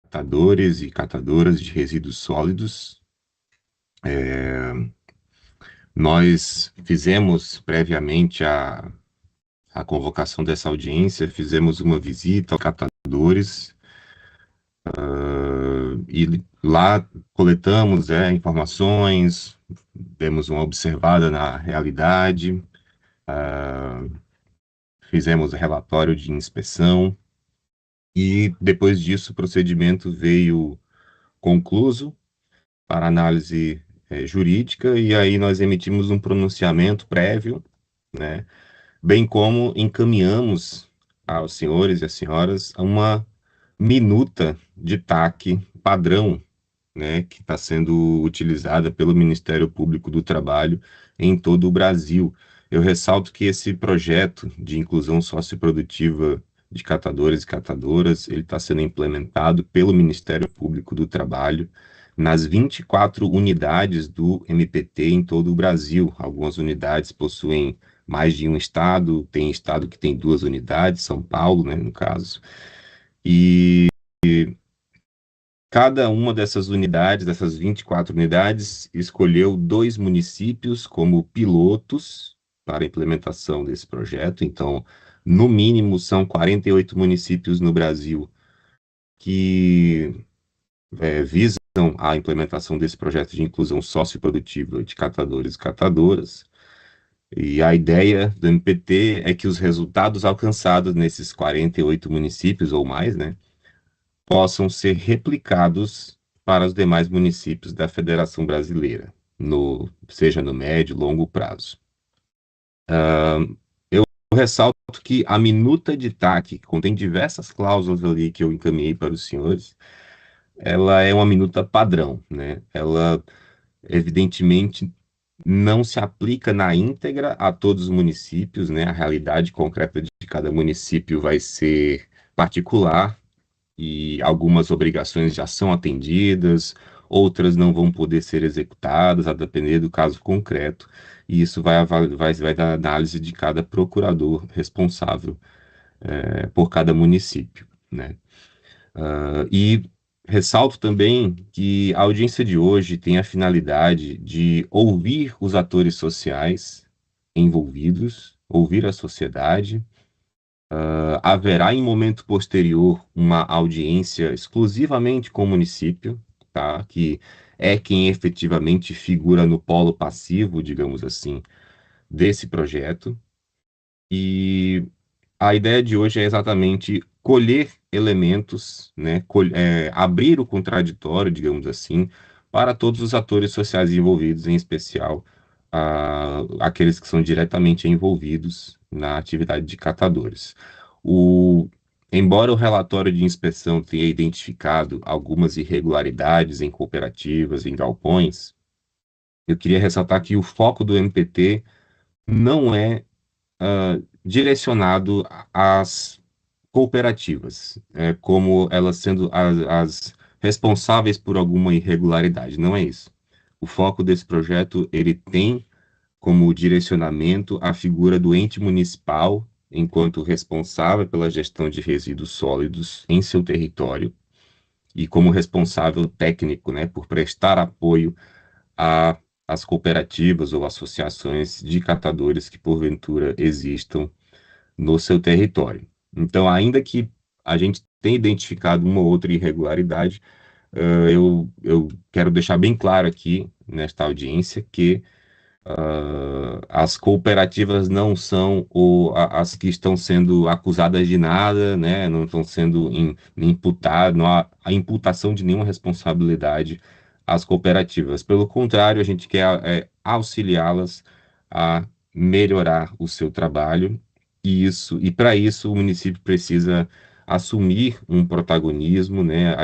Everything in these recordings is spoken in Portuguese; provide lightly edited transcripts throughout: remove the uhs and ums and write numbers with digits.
catadores e catadoras de resíduos sólidos. Nós fizemos previamente a convocação dessa audiência, fizemos uma visita aos catadores, e lá coletamos informações, demos uma observada na realidade, fizemos relatório de inspeção, e depois disso o procedimento veio concluso para análise jurídica, e aí nós emitimos um pronunciamento prévio, né, bem como encaminhamos aos senhores e às senhoras uma minuta de TAC padrão, né, que está sendo utilizada pelo Ministério Público do Trabalho em todo o Brasil. Eu ressalto que esse projeto de inclusão socioprodutiva de catadores e catadoras, ele está sendo implementado pelo Ministério Público do Trabalho nas 24 unidades do MPT em todo o Brasil. Algumas unidades possuem mais de um estado, tem estado que tem 2 unidades, São Paulo, né, no caso, e cada uma dessas unidades, dessas 24 unidades, escolheu 2 municípios como pilotos para a implementação desse projeto. Então, no mínimo, são 48 municípios no Brasil que visam a implementação desse projeto de inclusão socioprodutiva de catadores e catadoras. E a ideia do MPT é que os resultados alcançados nesses 48 municípios ou mais, né, possam ser replicados para os demais municípios da Federação Brasileira, seja no médio e longo prazo. Eu ressalto que a minuta de TAC, que contém diversas cláusulas ali que eu encaminhei para os senhores, ela é uma minuta padrão, né? Ela, evidentemente, não se aplica na íntegra a todos os municípios, né? A realidade concreta de cada município vai ser particular, e algumas obrigações já são atendidas, outras não vão poder ser executadas, a depender do caso concreto, e isso vai dar análise de cada procurador responsável por cada município, né? E ressalto também que a audiência de hoje tem a finalidade de ouvir os atores sociais envolvidos, ouvir a sociedade. Haverá em momento posterior uma audiência exclusivamente com o município, tá? Que é quem efetivamente figura no polo passivo, digamos assim, desse projeto. E a ideia de hoje é exatamente colher elementos, né? Abrir o contraditório, digamos assim, para todos os atores sociais envolvidos, em especial aqueles que são diretamente envolvidos na atividade de catadores. Embora o relatório de inspeção tenha identificado algumas irregularidades em cooperativas, em galpões, eu queria ressaltar que o foco do MPT não é direcionado às cooperativas, como elas sendo as responsáveis por alguma irregularidade. Não é isso. O foco desse projeto, ele tem como direcionamento a figura do ente municipal enquanto responsável pela gestão de resíduos sólidos em seu território e como responsável técnico, né, por prestar apoio às cooperativas ou associações de catadores que porventura existam no seu território. Então, ainda que a gente tenha identificado uma ou outra irregularidade, eu quero deixar bem claro aqui, nesta audiência, que as cooperativas não são as que estão sendo acusadas de nada, né? Não estão sendo imputadas, não há a imputação de nenhuma responsabilidade às cooperativas. Pelo contrário, a gente quer auxiliá-las a melhorar o seu trabalho, e para isso o município precisa assumir um protagonismo, né?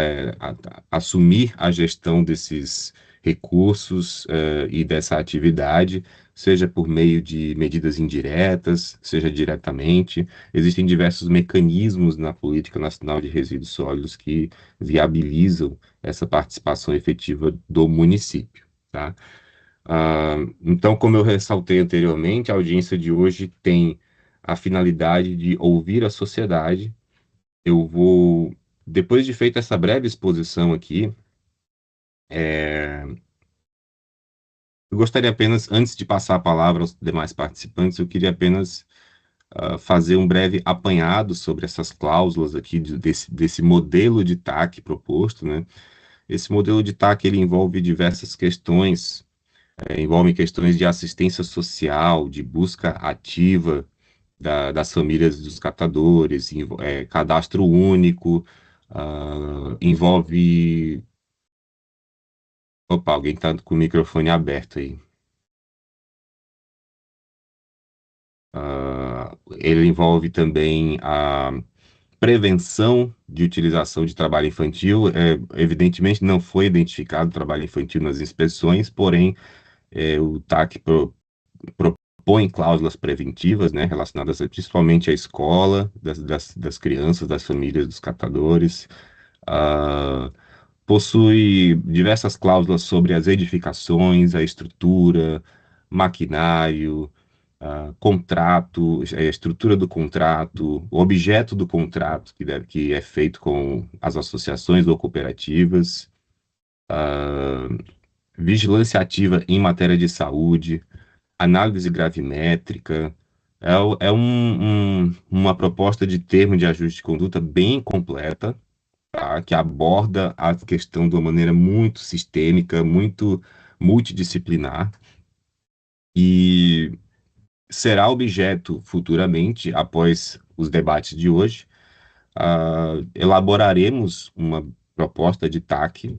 Assumir a gestão desses recursos e dessa atividade, seja por meio de medidas indiretas, seja diretamente. Existem diversos mecanismos na Política Nacional de Resíduos Sólidos que viabilizam essa participação efetiva do município, tá? Então, como eu ressaltei anteriormente, a audiência de hoje tem a finalidade de ouvir a sociedade. Eu vou Depois de feita essa breve exposição aqui, é, eu gostaria apenas, antes de passar a palavra aos demais participantes, eu queria apenas fazer um breve apanhado sobre essas cláusulas aqui desse modelo de TAC proposto, né? Esse modelo de TAC ele envolve diversas questões, envolve questões de assistência social, de busca ativa das famílias dos catadores, cadastro único, envolve. Opa, alguém está com o microfone aberto aí. Ele envolve também a prevenção de utilização de trabalho infantil. Evidentemente, não foi identificado trabalho infantil nas inspeções, porém, o TAC propõe cláusulas preventivas, né, relacionadas principalmente à escola, das crianças, das famílias, dos catadores. Ah, possui diversas cláusulas sobre as edificações, a estrutura, maquinário, contrato, estrutura do contrato, o objeto do contrato que é feito com as associações ou cooperativas, vigilância ativa em matéria de saúde, análise gravimétrica. Uma proposta de termo de ajuste de conduta bem completa, tá? Que aborda a questão de uma maneira muito sistêmica, muito multidisciplinar e será objeto futuramente, após os debates de hoje, elaboraremos uma proposta de TAC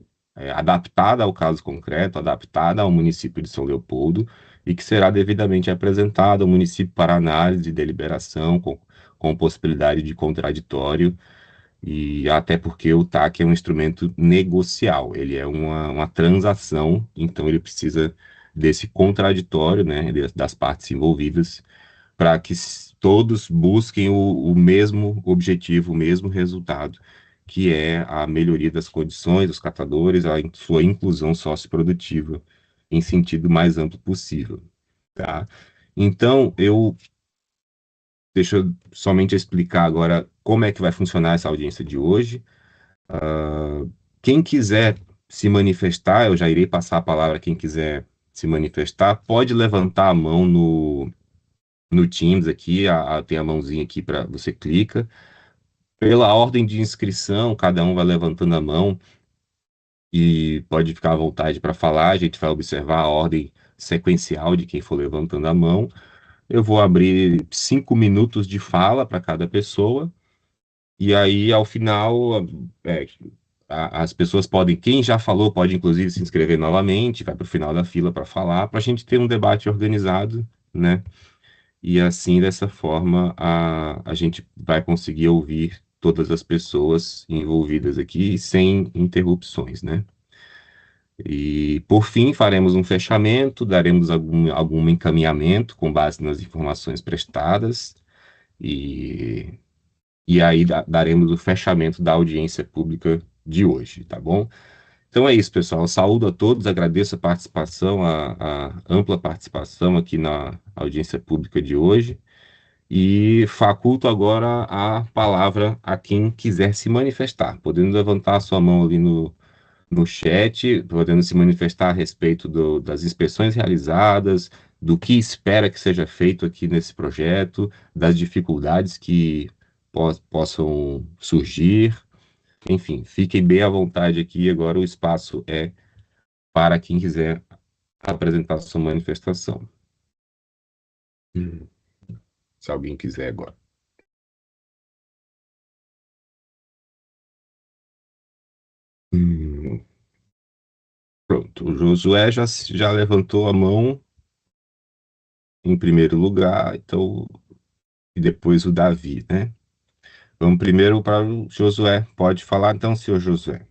adaptada ao caso concreto, adaptada ao município de São Leopoldo e que será devidamente apresentada ao município para análise e deliberação com possibilidade de contraditório e até porque o TAC é um instrumento negocial, ele é uma transação, então ele precisa desse contraditório, né, das partes envolvidas, para que todos busquem o mesmo objetivo, o mesmo resultado, que é a melhoria das condições dos catadores, sua inclusão socioprodutiva em sentido mais amplo possível, tá? Então, deixa eu somente explicar agora como é que vai funcionar essa audiência de hoje. Quem quiser se manifestar, eu já irei passar a palavra a quem quiser se manifestar, pode levantar a mão no Teams aqui, tem a mãozinha aqui para você clica. Pela ordem de inscrição, cada um vai levantando a mão e pode ficar à vontade para falar. A gente vai observar a ordem sequencial de quem for levantando a mão. Eu vou abrir 5 minutos de fala para cada pessoa. E aí, ao final, é, as pessoas podem, quem já falou, pode inclusive se inscrever novamente, vai para o final da fila para falar, para a gente ter um debate organizado, né? E assim, dessa forma, a gente vai conseguir ouvir todas as pessoas envolvidas aqui sem interrupções, né? E, por fim, faremos um fechamento, daremos algum encaminhamento com base nas informações prestadas e, e aí daremos o fechamento da audiência pública de hoje, tá bom? Então é isso, pessoal. Eu saúdo a todos, agradeço a participação, a ampla participação aqui na audiência pública de hoje. E faculto agora a palavra a quem quiser se manifestar, podendo levantar a sua mão ali no chat, podendo se manifestar a respeito das inspeções realizadas, do que espera que seja feito aqui nesse projeto, das dificuldades que possam surgir. Enfim, fiquem bem à vontade aqui. Agora o espaço é para quem quiser apresentar sua manifestação. Hum, Se alguém quiser agora. Hum, Pronto, o Josué já levantou a mão em primeiro lugar, então, e depois o Davi, né? Vamos primeiro para o Josué. Pode falar então, senhor Josué.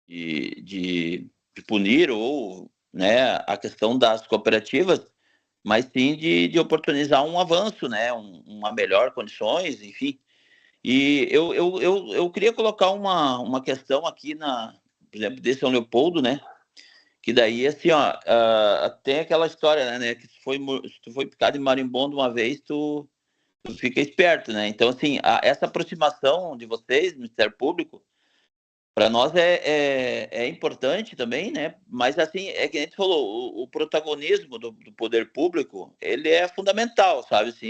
de punir ou, né, a questão das cooperativas, mas sim de oportunizar um avanço, né, uma melhor condições, enfim. E eu queria colocar uma questão aqui, por exemplo, de São Leopoldo, né, que daí, assim, ó, tem aquela história, né, que se tu foi picado em marimbondo uma vez, tu fica esperto, né? Então, assim, essa aproximação de vocês, Ministério Público, para nós é importante também, né? Mas, assim, é que a gente falou, o protagonismo do poder público, ele é fundamental, sabe? Assim,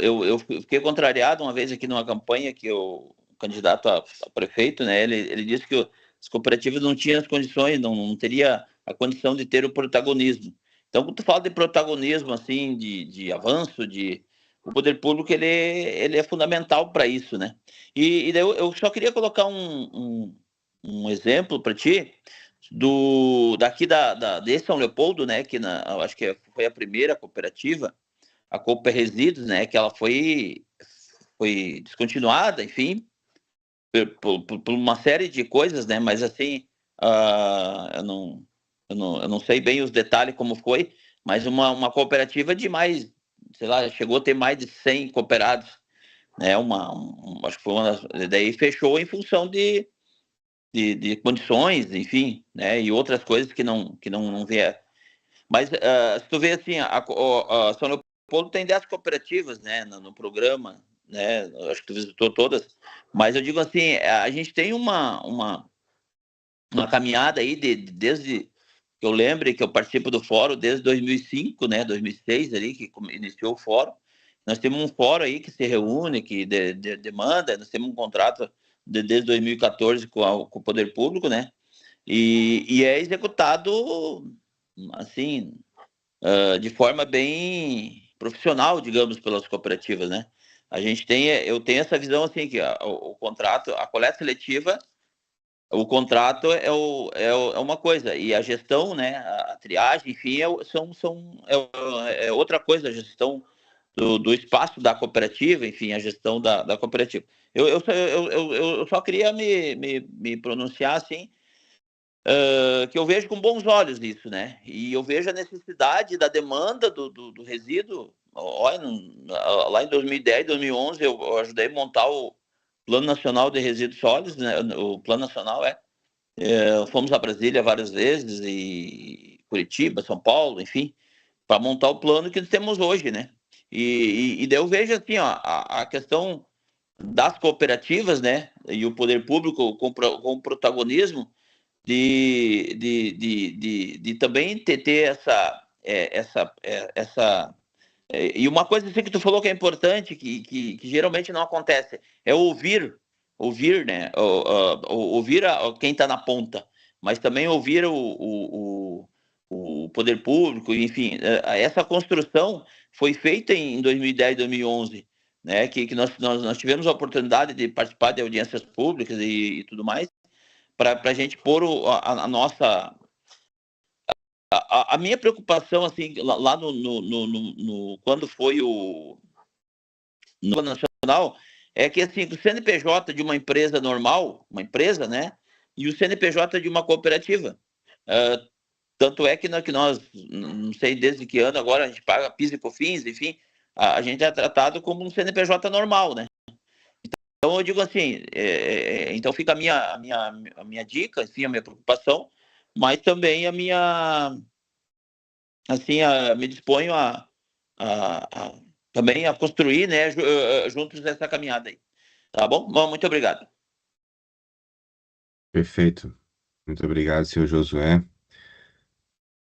eu fiquei contrariado uma vez aqui numa campanha que o candidato a prefeito, né? Ele disse que as cooperativas não tinham as condições, não teria a condição de ter o protagonismo. Então, quando tu fala de protagonismo, assim, de avanço, o poder público ele é fundamental para isso, né? E daí eu só queria colocar um exemplo para ti daqui de São Leopoldo, né? Que eu acho que foi a primeira cooperativa, a Copa Resíduos, né? Que ela foi descontinuada, enfim, por uma série de coisas, né? Mas assim, eu não sei bem os detalhes como foi, mas uma cooperativa de mais, sei lá, chegou a ter mais de 100 cooperados, né? Acho que foi daí fechou em função de condições, enfim, né? E outras coisas que não vieram. Mas se tu vê assim, a São Leopoldo tem 10 cooperativas, né, no programa, né? Acho que tu visitou todas. Mas eu digo assim, a gente tem uma caminhada aí desde que eu lembre que eu participo do fórum desde 2005, né, 2006 ali que iniciou o fórum. Nós temos um fórum aí que se reúne, que demanda, nós temos um contrato desde 2014 com o poder público, né? E é executado assim de forma bem profissional, digamos, pelas cooperativas, né? Eu tenho essa visão assim que o contrato, a coleta seletiva, o contrato é uma coisa e a gestão, né? A triagem, enfim, é outra coisa, a gestão do espaço da cooperativa, enfim, a gestão da cooperativa. Eu só queria me pronunciar assim que eu vejo com bons olhos isso, né? E eu vejo a necessidade da demanda do resíduo. Olha, lá em 2010, 2011, eu ajudei a montar o Plano Nacional de Resíduos Sólidos, né? O Plano Nacional fomos a Brasília várias vezes, e Curitiba, São Paulo, enfim, para montar o plano que temos hoje, né? E daí eu vejo assim, ó, a questão das cooperativas, né? E o poder público com protagonismo de também ter essa e uma coisa assim que tu falou que é importante, que geralmente não acontece, é ouvir, né? Ouvir quem está na ponta, mas também ouvir o poder público, enfim, essa construção foi feita em 2010, 2011, né? Que nós tivemos a oportunidade de participar de audiências públicas e tudo mais, para a gente pôr a nossa. A minha preocupação, assim, lá quando foi no Plano Nacional, é que assim, o CNPJ de uma empresa normal, uma empresa, né? E o CNPJ de uma cooperativa. Tanto é que nós, não sei desde que ano agora, a gente paga PIS e COFINS, enfim, a gente é tratado como um CNPJ normal, né? Então eu digo assim, então fica a minha dica, assim, a minha preocupação, mas também assim, me disponho também a construir, né, juntos essa caminhada aí. Tá bom? Bom, muito obrigado. Perfeito. Muito obrigado, senhor Josué.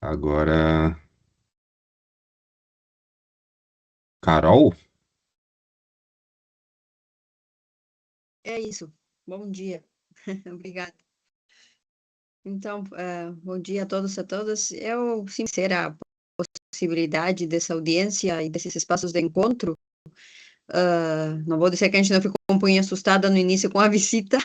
Agora, Carol? É isso. Bom dia. Obrigada. Então, bom dia a todos e a todas. Eu, sim, ser a possibilidade dessa audiência e desses espaços de encontro. Não vou dizer que a gente não ficou um pouquinho assustada no início com a visita,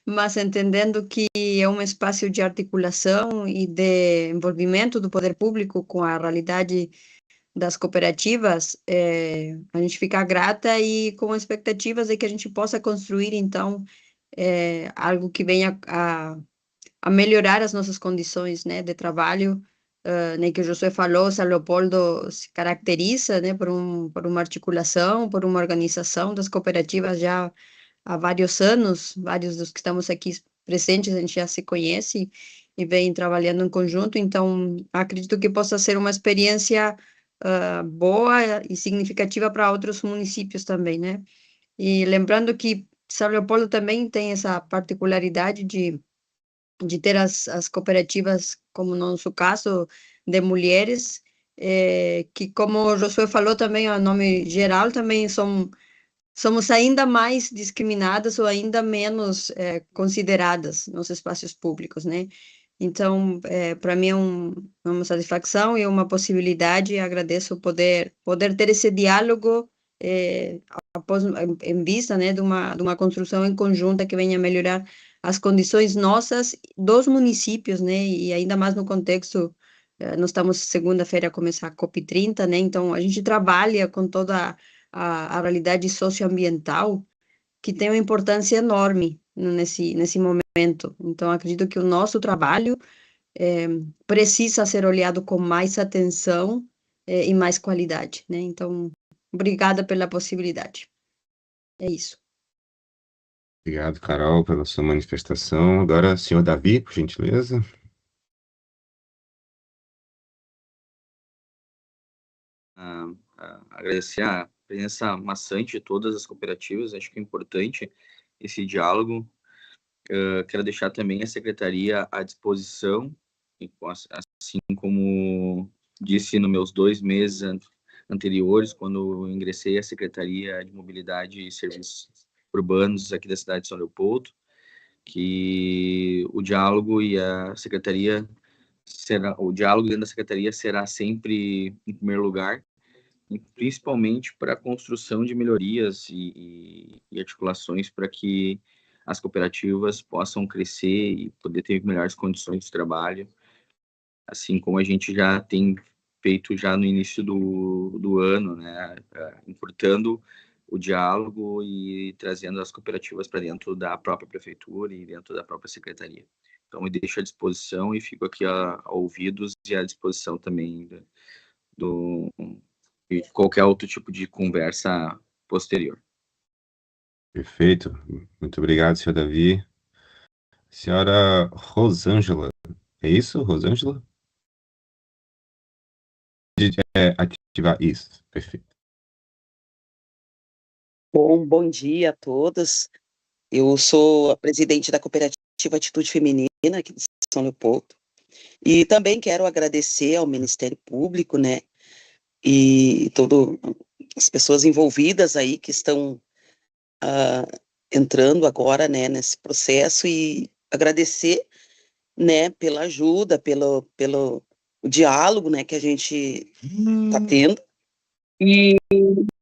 mas entendendo que é um espaço de articulação e de envolvimento do poder público com a realidade das cooperativas, a gente fica grata e com expectativas de que a gente possa construir, então, algo que venha a melhorar as nossas condições, né, de trabalho, né, que o Josué falou. São Leopoldo se caracteriza, né, por uma articulação, por uma organização das cooperativas já há vários anos. Vários dos que estamos aqui presentes, a gente já se conhece e vem trabalhando em conjunto. Então, acredito que possa ser uma experiência boa e significativa para outros municípios também, né? E lembrando que São Leopoldo também tem essa particularidade de ter as cooperativas, como no nosso caso, de mulheres, que, como o Josué falou também, a nome geral, também somos ainda mais discriminadas ou ainda menos consideradas nos espaços públicos, né? Então, para mim é uma satisfação e uma possibilidade. Agradeço poder ter esse diálogo após, em vista, né, de uma construção em conjunta que venha a melhorar as condições nossas dos municípios, né? E ainda mais no contexto, nós estamos segunda-feira a começar a COP30, né? Então, a gente trabalha com toda a realidade socioambiental, que tem uma importância enorme nesse momento. Então, acredito que o nosso trabalho precisa ser olhado com mais atenção e mais qualidade, né? Então, obrigada pela possibilidade. É isso. Obrigado, Carol, pela sua manifestação. Agora, senhor Davi, por gentileza. Agradecer a presença maçante de todas as cooperativas. Acho que é importante esse diálogo. Quero deixar também a secretaria à disposição, assim como disse nos meus 2 meses anteriores, quando ingressei à Secretaria de Mobilidade e Serviços Urbanos aqui da cidade de São Leopoldo, que o diálogo dentro da secretaria será sempre em primeiro lugar, principalmente para a construção de melhorias e articulações para que as cooperativas possam crescer e poder ter melhores condições de trabalho, assim como a gente já tem feito já no início do ano, né, encurtando o diálogo e trazendo as cooperativas para dentro da própria prefeitura e dentro da própria secretaria. Então, me deixo à disposição e fico aqui a ouvidos e à disposição também de qualquer outro tipo de conversa posterior. Perfeito. Muito obrigado, senhor Davi. Senhora Rosângela. É isso, Rosângela? Ativar isso. Perfeito. Bom dia a todos. Eu sou a presidente da Cooperativa Atitude Feminina aqui de São Leopoldo. E também quero agradecer ao Ministério Público, né, e todas as pessoas envolvidas aí que estão entrando agora, né, nesse processo, e agradecer, né, pela ajuda, pelo diálogo, né, que a gente está tendo. E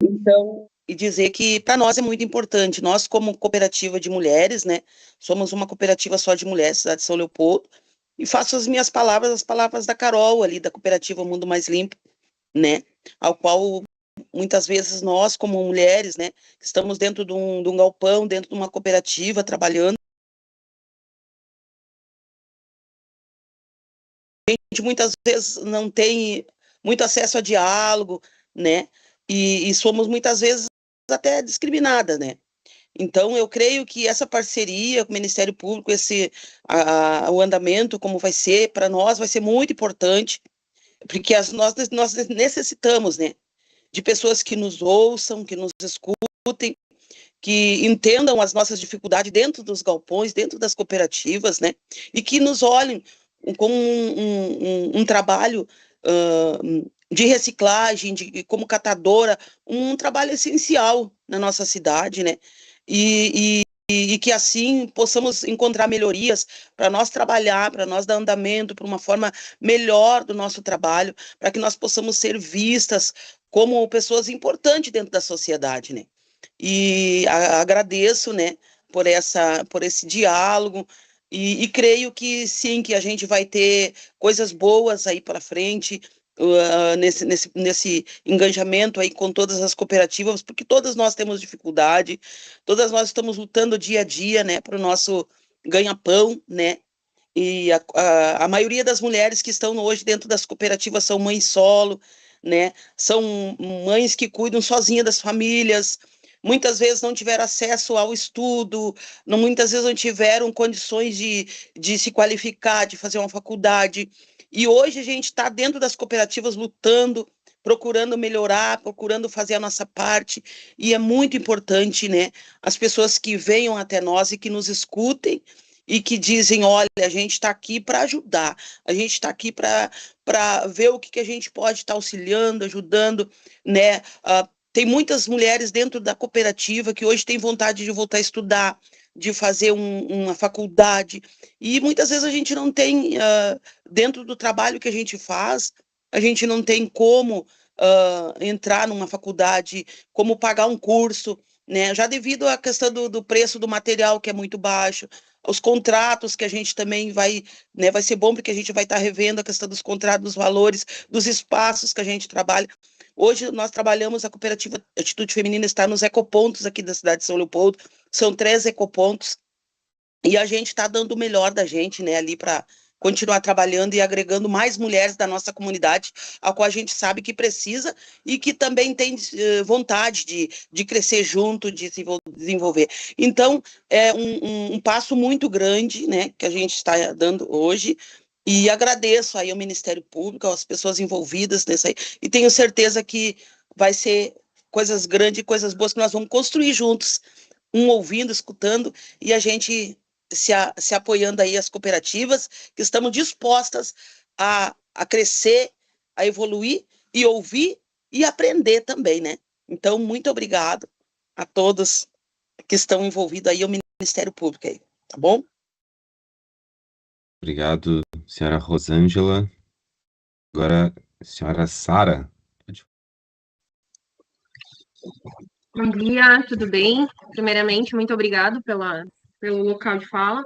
então, e dizer que para nós é muito importante. Nós, como cooperativa de mulheres, né, somos uma cooperativa só de mulheres, cidade de São Leopoldo, e faço as minhas palavras, as palavras da Carol ali, da cooperativa Mundo Mais Limpo, né, ao qual muitas vezes nós, como mulheres, né, estamos dentro de um galpão, dentro de uma cooperativa, trabalhando, a gente muitas vezes não tem muito acesso a diálogo, né, e somos muitas vezes até discriminadas, né. Então, eu creio que essa parceria com o Ministério Público, o andamento, como vai ser, para nós vai ser muito importante, porque nós necessitamos, né, de pessoas que nos ouçam, que nos escutem, que entendam as nossas dificuldades dentro dos galpões, dentro das cooperativas, né, e que nos olhem como um trabalho de reciclagem, como catadora, um trabalho essencial na nossa cidade, né, e que assim possamos encontrar melhorias para nós trabalhar, para nós dar andamento, para uma forma melhor do nosso trabalho, para que nós possamos ser vistas como pessoas importantes dentro da sociedade, né? E agradeço, né, por esse diálogo, e creio que sim, que a gente vai ter coisas boas aí para frente, nesse engajamento aí com todas as cooperativas, porque todas nós temos dificuldade, todas nós estamos lutando dia a dia, né, para o nosso ganha-pão, né, e a maioria das mulheres que estão hoje dentro das cooperativas são mães solo, né, são mães que cuidam sozinhas das famílias, muitas vezes não tiveram acesso ao estudo, muitas vezes não tiveram condições de se qualificar, de fazer uma faculdade, e hoje a gente está dentro das cooperativas lutando, procurando melhorar, procurando fazer a nossa parte, e é muito importante, né, as pessoas que venham até nós e que nos escutem, e que dizem, olha, a gente está aqui para ajudar, a gente está aqui para ver o que a gente pode estar auxiliando, ajudando, né, tem muitas mulheres dentro da cooperativa que hoje têm vontade de voltar a estudar, de fazer uma faculdade, e muitas vezes a gente não tem, dentro do trabalho que a gente faz, a gente não tem como entrar numa faculdade, como pagar um curso, né? Já devido à questão do preço do material, que é muito baixo, os contratos que a gente também vai, né, vai ser bom porque a gente vai estar revendo a questão dos contratos, dos valores, dos espaços que a gente trabalha. Hoje nós trabalhamos, a cooperativa Atitude Feminina está nos ecopontos aqui da cidade de São Leopoldo, são 3 ecopontos, e a gente está dando o melhor da gente, né, ali para continuar trabalhando e agregando mais mulheres da nossa comunidade, a qual a gente sabe que precisa e que também tem vontade de crescer junto, de se desenvolver. Então, é um passo muito grande, né, que a gente está dando hoje, e agradeço aí ao Ministério Público, às pessoas envolvidas nessa aí, e tenho certeza que vai ser coisas grandes, coisas boas que nós vamos construir juntos, um ouvindo, escutando, e a gente se apoiando aí as cooperativas, que estamos dispostas a crescer, a evoluir e ouvir e aprender também, né? Então, muito obrigado a todos que estão envolvidos aí, ao Ministério Público aí, tá bom? Obrigado, senhora Rosângela. Agora, senhora Sara. Bom dia, tudo bem? Primeiramente, muito obrigado pelo local de fala.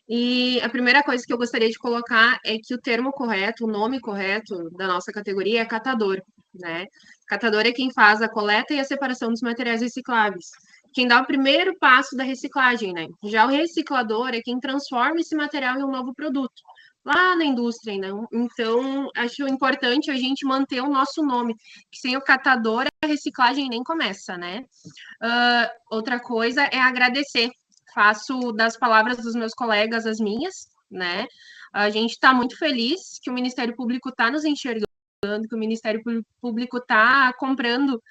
E a primeira coisa que eu gostaria de colocar é que o termo correto, o nome correto da nossa categoria é catador, né? Catador é quem faz a coleta e a separação dos materiais recicláveis, quem dá o primeiro passo da reciclagem, né? Já o reciclador é quem transforma esse material em um novo produto, lá na indústria, né? Então, acho importante a gente manter o nosso nome, que sem o catador a reciclagem nem começa, né? Outra coisa é agradecer. Faço das palavras dos meus colegas as minhas, né? A gente está muito feliz que o Ministério Público está nos enxergando, que o Ministério Público está comprando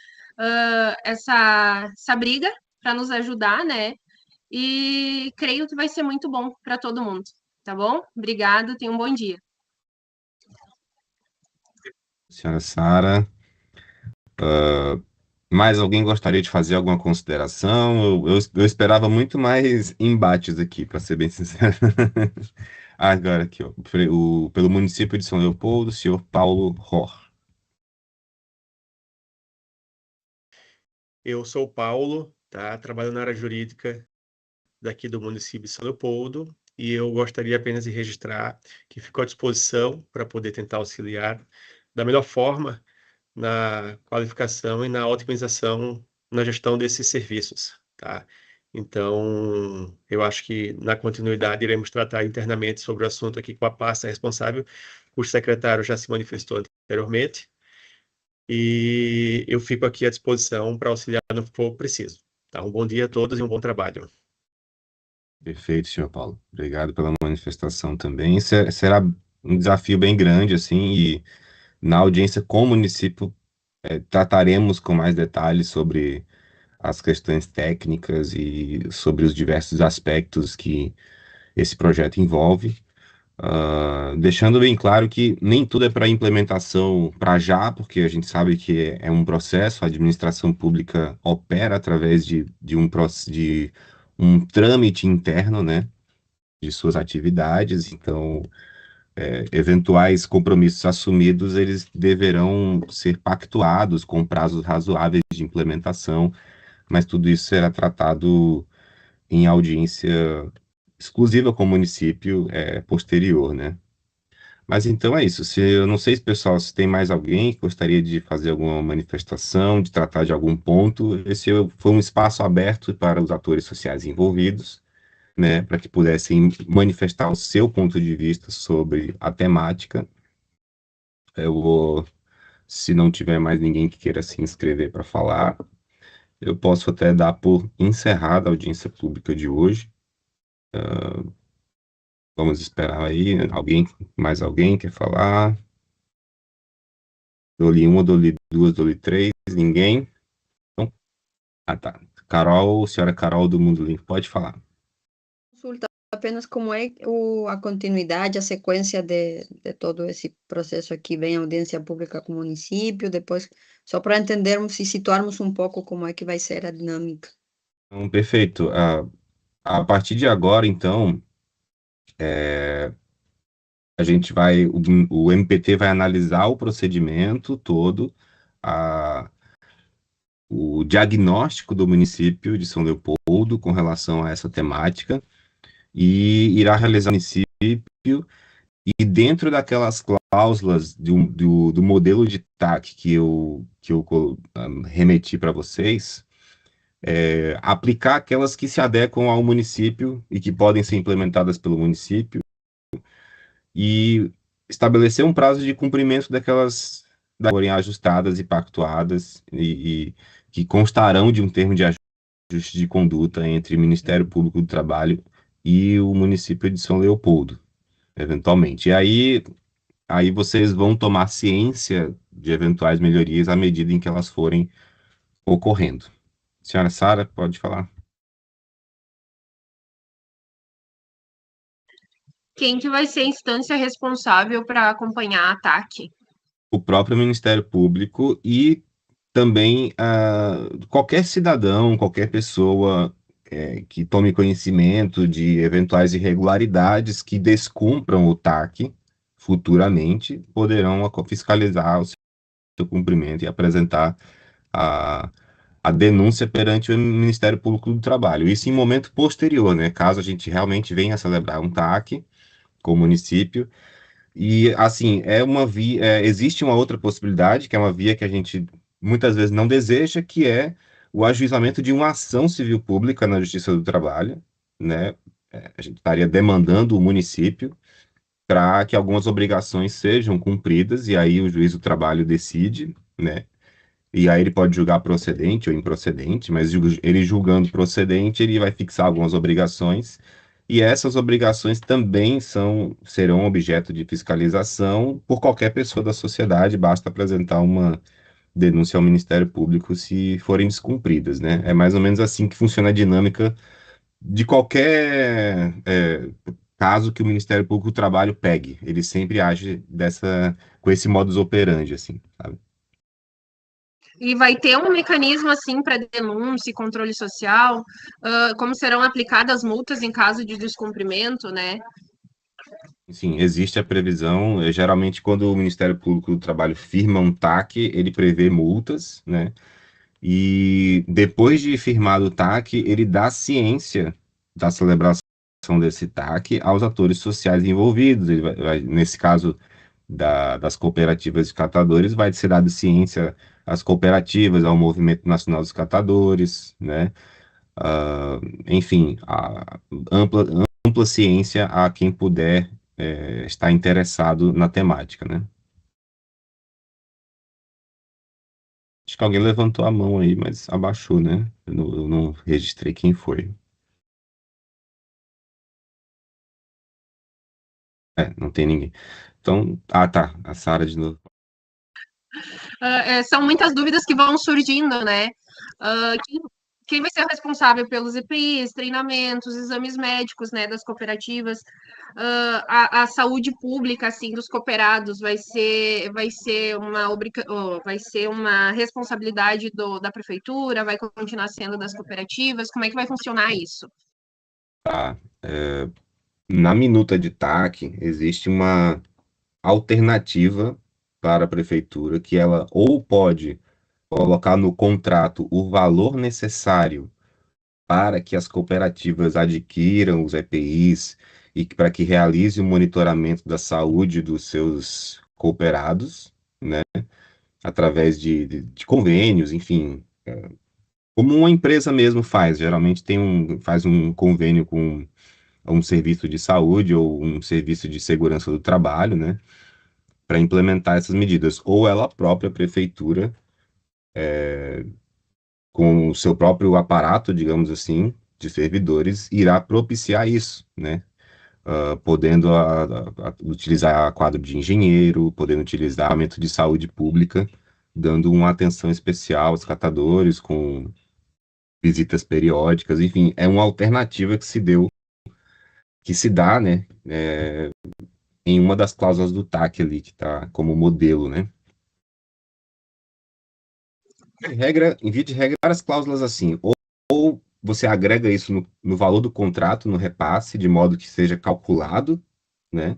essa briga para nos ajudar, né? E creio que vai ser muito bom para todo mundo, tá bom? Obrigada, tenha um bom dia. Senhora Sara. Mais alguém gostaria de fazer alguma consideração? Eu esperava muito mais embates aqui, para ser bem sincero. Agora aqui, ó, pelo município de São Leopoldo, o senhor Paulo Ror. Eu sou o Paulo, tá? Trabalho na área jurídica daqui do município de São Leopoldo e eu gostaria apenas de registrar que fico à disposição para poder tentar auxiliar da melhor forma na qualificação e na otimização na gestão desses serviços, tá? Então, eu acho que na continuidade iremos tratar internamente sobre o assunto aqui com a pasta responsável, o secretário já se manifestou anteriormente, e eu fico aqui à disposição para auxiliar no que for preciso. Tá? Um bom dia a todos e um bom trabalho. Perfeito, senhor Paulo. Obrigado pela manifestação também. Será um desafio bem grande, assim, e na audiência com o município trataremos com mais detalhes sobre as questões técnicas e sobre os diversos aspectos que esse projeto envolve. Deixando bem claro que nem tudo é para implementação para já, porque a gente sabe que é um processo, a administração pública opera através de um trâmite interno, né, de suas atividades, então eventuais compromissos assumidos, eles deverão ser pactuados com prazos razoáveis de implementação, mas tudo isso será tratado em audiência exclusiva com o município posterior, né? Mas então é isso. Eu não sei, pessoal, se tem mais alguém que gostaria de fazer alguma manifestação, de tratar de algum ponto. Esse foi um espaço aberto para os atores sociais envolvidos, né, para que pudessem manifestar o seu ponto de vista sobre a temática. Eu vou, se não tiver mais ninguém que queira se inscrever para falar, eu posso até dar por encerrada a audiência pública de hoje. Vamos esperar aí. Mais alguém quer falar? Dou-lhe uma, dou-lhe duas, dou-lhe três. Ninguém? Então, tá. Carol, senhora Carol do Mundo Limpo, pode falar. Consulta apenas como é a continuidade, a sequência de todo esse processo aqui, vem audiência pública com o município, depois, só para entendermos e situarmos um pouco como é que vai ser a dinâmica. Então, perfeito. A partir de agora, então, a gente vai, o MPT vai analisar o procedimento todo, o diagnóstico do município de São Leopoldo com relação a essa temática e irá realizar o município e dentro daquelas cláusulas do modelo de TAC que eu remeti para vocês, aplicar aquelas que se adequam ao município e que podem ser implementadas pelo município e estabelecer um prazo de cumprimento daquelas que forem ajustadas e pactuadas e que constarão de um termo de ajuste de conduta entre o Ministério Público do Trabalho e o município de São Leopoldo, eventualmente. E aí vocês vão tomar ciência de eventuais melhorias à medida em que elas forem ocorrendo. Senhora Sara, pode falar. Quem que vai ser a instância responsável para acompanhar a TAC? O próprio Ministério Público e também qualquer cidadão, qualquer pessoa que tome conhecimento de eventuais irregularidades que descumpram o TAC futuramente, poderão fiscalizar o seu cumprimento e apresentar a denúncia perante o Ministério Público do Trabalho. Isso em momento posterior, né? Caso a gente realmente venha a celebrar um TAC com o município. E, assim, existe uma outra possibilidade, que é uma via que a gente muitas vezes não deseja, que é o ajuizamento de uma ação civil pública na Justiça do Trabalho, né? A gente estaria demandando o município para que algumas obrigações sejam cumpridas, e aí o juiz do trabalho decide, né? E aí ele pode julgar procedente ou improcedente, mas ele julgando procedente, ele vai fixar algumas obrigações, e essas obrigações também serão objeto de fiscalização por qualquer pessoa da sociedade, basta apresentar uma denúncia ao Ministério Público se forem descumpridas, né? É mais ou menos assim que funciona a dinâmica de qualquer caso que o Ministério Público do Trabalho pegue. Ele sempre age com esse modus operandi, assim, sabe? E vai ter um mecanismo, assim, para denúncia e controle social? Como serão aplicadas multas em caso de descumprimento, né? Sim, existe a previsão, geralmente quando o Ministério Público do Trabalho firma um TAC, ele prevê multas, né? E depois de firmado o TAC, ele dá ciência da celebração desse TAC aos atores sociais envolvidos. Ele nesse caso das cooperativas de catadores, vai ser dado ciência às cooperativas, ao Movimento Nacional dos Catadores, né? Enfim, a ampla ciência a quem puder estar interessado na temática, né? Acho que alguém levantou a mão aí, mas abaixou, né? Eu não registrei quem foi. Não tem ninguém. Então, tá, a Sara de novo. São muitas dúvidas que vão surgindo, né? Quem vai ser o responsável pelos EPIs, treinamentos, exames médicos, né, das cooperativas, a saúde pública, assim, dos cooperados vai ser uma responsabilidade da prefeitura, vai continuar sendo das cooperativas, como é que vai funcionar isso? Na minuta de TAC, existe uma alternativa para a prefeitura que ela ou pode colocar no contrato o valor necessário para que as cooperativas adquiram os EPIs e para que realize o monitoramento da saúde dos seus cooperados, né, através de convênios, enfim, como uma empresa mesmo faz. Geralmente faz um convênio com um serviço de saúde ou um serviço de segurança do trabalho, né, para implementar essas medidas. Ou ela própria, a prefeitura, com o seu próprio aparato, digamos assim, de servidores, irá propiciar isso, né? Podendo utilizar quadro de engenheiro, podendo utilizar equipamento de saúde pública, dando uma atenção especial aos catadores, com visitas periódicas, enfim, é uma alternativa que se dá, né, em uma das cláusulas do TAC ali, que está como modelo, né? Em via de regra, várias cláusulas assim, ou você agrega isso no valor do contrato, no repasse, de modo que seja calculado, né,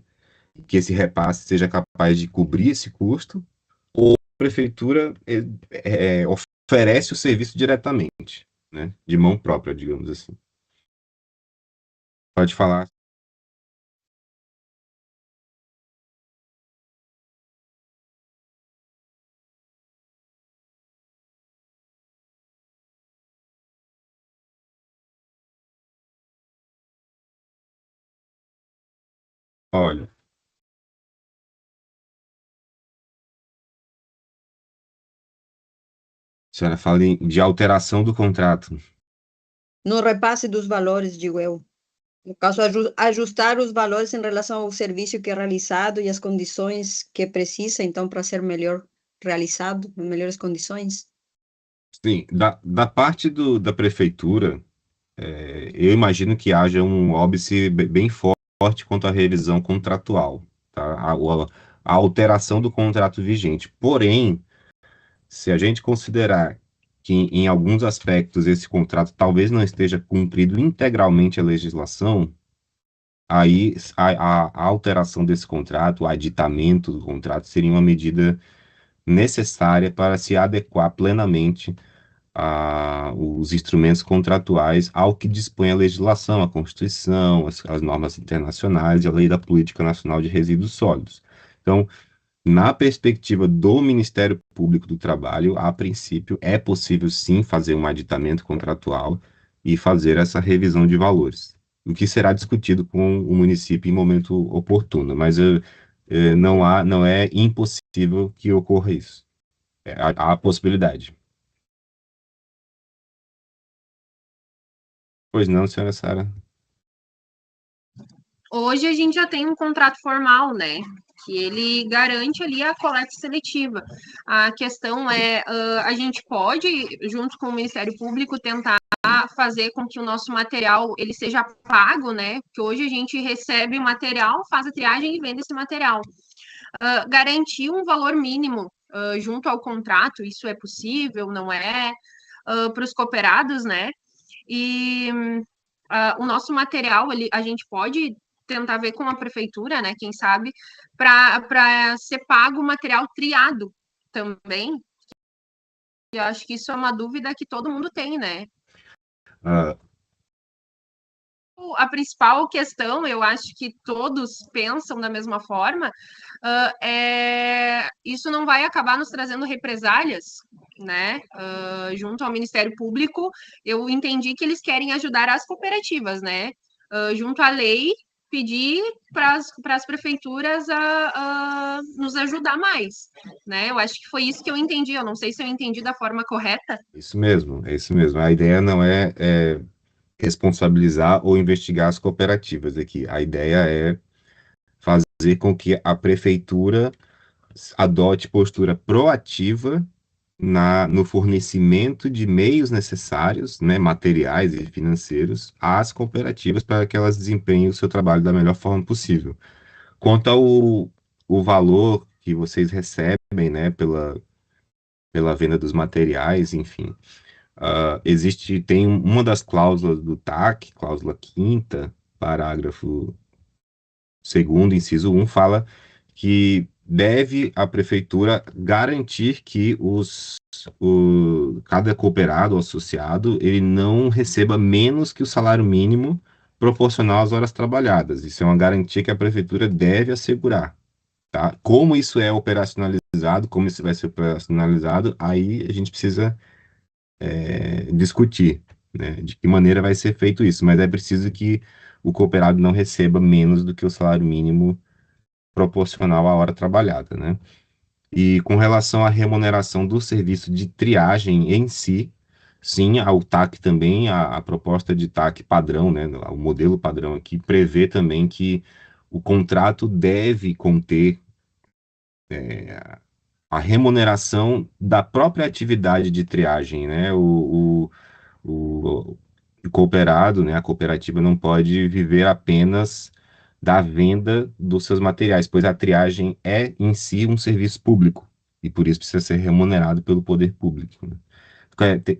que esse repasse seja capaz de cobrir esse custo, ou a prefeitura oferece o serviço diretamente, né, de mão própria, digamos assim. Pode falar. Olha, a senhora fala de alteração do contrato. No repasse dos valores, digo eu. No caso, ajustar os valores em relação ao serviço que é realizado e as condições que precisa, então, para ser melhor realizado, em melhores condições. Sim, da parte da prefeitura, eu imagino que haja um óbice bem forte quanto à revisão contratual, tá? A alteração do contrato vigente. Porém, se a gente considerar que em alguns aspectos esse contrato talvez não esteja cumprido integralmente a legislação, aí a alteração desse contrato, o aditamento do contrato, seria uma medida necessária para se adequar plenamente os instrumentos contratuais ao que dispõe a legislação, a Constituição, as normas internacionais e a Lei da Política Nacional de Resíduos Sólidos. Então, na perspectiva do Ministério Público do Trabalho, a princípio, é possível sim fazer um aditamento contratual e fazer essa revisão de valores, o que será discutido com o município em momento oportuno, mas não é impossível que ocorra isso. Há a possibilidade. Pois não, senhora Sara. Hoje a gente já tem um contrato formal, né? Que ele garante ali a coleta seletiva. A questão é, a gente pode, junto com o Ministério Público, tentar fazer com que o nosso material ele seja pago, né? Porque hoje a gente recebe o material, faz a triagem e vende esse material. Garantir um valor mínimo junto ao contrato, isso é possível, não é? Para os cooperados, né? E o nosso material, a gente pode tentar ver com a prefeitura, né? Quem sabe, para ser pago o material triado também. Eu acho que isso é uma dúvida que todo mundo tem, né? A principal questão, eu acho que todos pensam da mesma forma, isso não vai acabar nos trazendo represálias, né? Junto ao Ministério Público, eu entendi que eles querem ajudar as cooperativas, né? Junto à lei, pedir para as prefeituras a nos ajudar mais, né? Eu acho que foi isso que eu entendi, eu não sei se eu entendi da forma correta. Isso mesmo, é isso mesmo. A ideia não é responsabilizar ou investigar as cooperativas aqui. A ideia é fazer com que a prefeitura adote postura proativa no fornecimento de meios necessários, né, materiais e financeiros, às cooperativas para que elas desempenhem o seu trabalho da melhor forma possível. Quanto ao valor que vocês recebem, né, pela venda dos materiais, enfim, tem uma das cláusulas do TAC, cláusula 5ª, parágrafo 2º, inciso 1, fala que deve a prefeitura garantir que cada cooperado ou associado ele não receba menos que o salário mínimo proporcional às horas trabalhadas. Isso é uma garantia que a prefeitura deve assegurar, tá? Como isso é operacionalizado, como isso vai ser operacionalizado, aí a gente precisa discutir, né, de que maneira vai ser feito isso, mas é preciso que o cooperado não receba menos do que o salário mínimo proporcional à hora trabalhada, né? E com relação à remuneração do serviço de triagem em si, sim, ao TAC também, a proposta de TAC padrão, né, o modelo padrão aqui, prevê também que o contrato deve conter a remuneração da própria atividade de triagem, né? O, o cooperado, né, a cooperativa não pode viver apenas da venda dos seus materiais, pois a triagem é em si um serviço público e por isso precisa ser remunerado pelo poder público, né?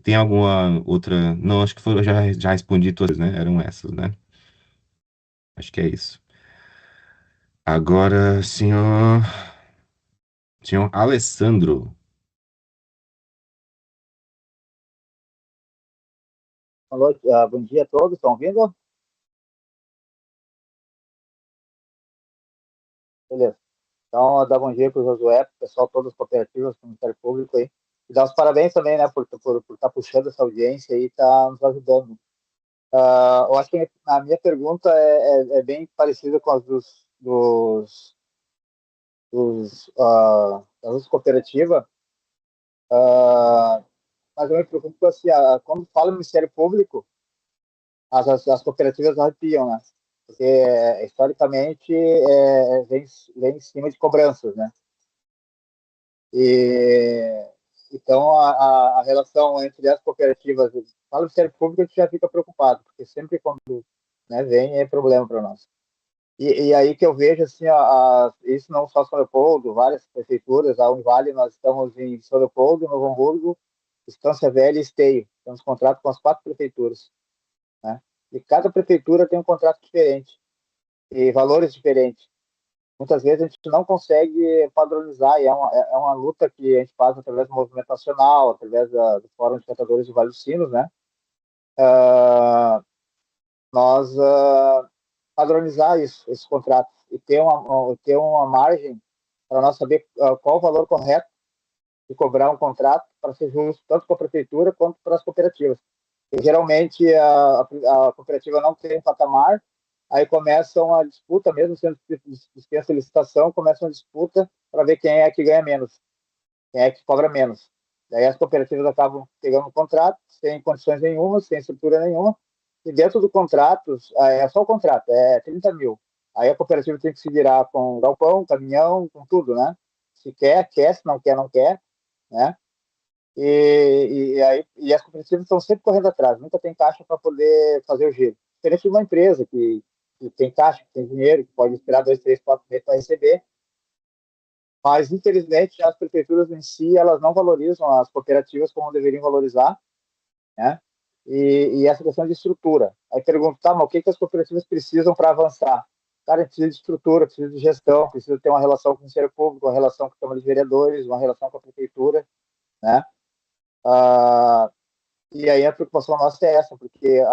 Tem alguma outra? Não, acho que foi, eu já respondi todas, né? Eram essas, né? Acho que é isso. Agora, senhor Alessandro. Alô, bom dia a todos, estão ouvindo? Beleza. Então, dar bom dia para o Josué, para o pessoal, todas as cooperativas, do Ministério Público aí. E dar os parabéns também, né, por estar puxando essa audiência e estar nos ajudando. Eu acho que a minha pergunta é bem parecida com as das cooperativas, mas eu me preocupo assim, quando fala no Ministério Público, as cooperativas arrepiam, né? Porque historicamente vem em cima de cobranças, né? E então a relação entre as cooperativas, fala do Ministério Público, a gente já fica preocupado, porque sempre quando, né, vem é problema para nós. E aí que eu vejo assim, isso não só São Leopoldo, várias prefeituras, a Univale, nós estamos em São Leopoldo, Novo Hamburgo, Estância Velha e Esteio. Temos contrato com as 4 prefeituras, né? E cada prefeitura tem um contrato diferente e valores diferentes. Muitas vezes a gente não consegue padronizar, e é uma luta que a gente faz através do movimento nacional, através do Fórum de Catadores de Vale dos Sinos, né? Nós padronizar isso, esses contratos, e ter uma margem para nós saber qual o valor correto de cobrar um contrato para ser justo tanto com a prefeitura quanto para as cooperativas. E, geralmente a cooperativa não tem um patamar, aí começam a disputa, mesmo sendo dispensa licitação, começam a disputa para ver quem é que ganha menos, quem é que cobra menos. Daí as cooperativas acabam pegando um contrato sem condições nenhuma, sem estrutura nenhuma, e dentro do contrato, é só o contrato, é 30 mil. Aí a cooperativa tem que se virar com galpão, caminhão, com tudo, né? Se quer, se não quer, não quer, né? E as cooperativas estão sempre correndo atrás, nunca tem caixa para poder fazer o giro. Diferente de uma empresa que tem caixa, que tem dinheiro, que pode esperar 2, 3, 4 meses para receber, mas infelizmente as prefeituras em si, elas não valorizam as cooperativas como deveriam valorizar, né? E essa questão de estrutura. Aí pergunto, tá, mas o que as cooperativas precisam para avançar? Cara, precisa de estrutura, precisa de gestão, precisa ter uma relação com o Ministério Público, uma relação com a Câmara de Vereadores, uma relação com a prefeitura, né? E aí a preocupação nossa é essa, porque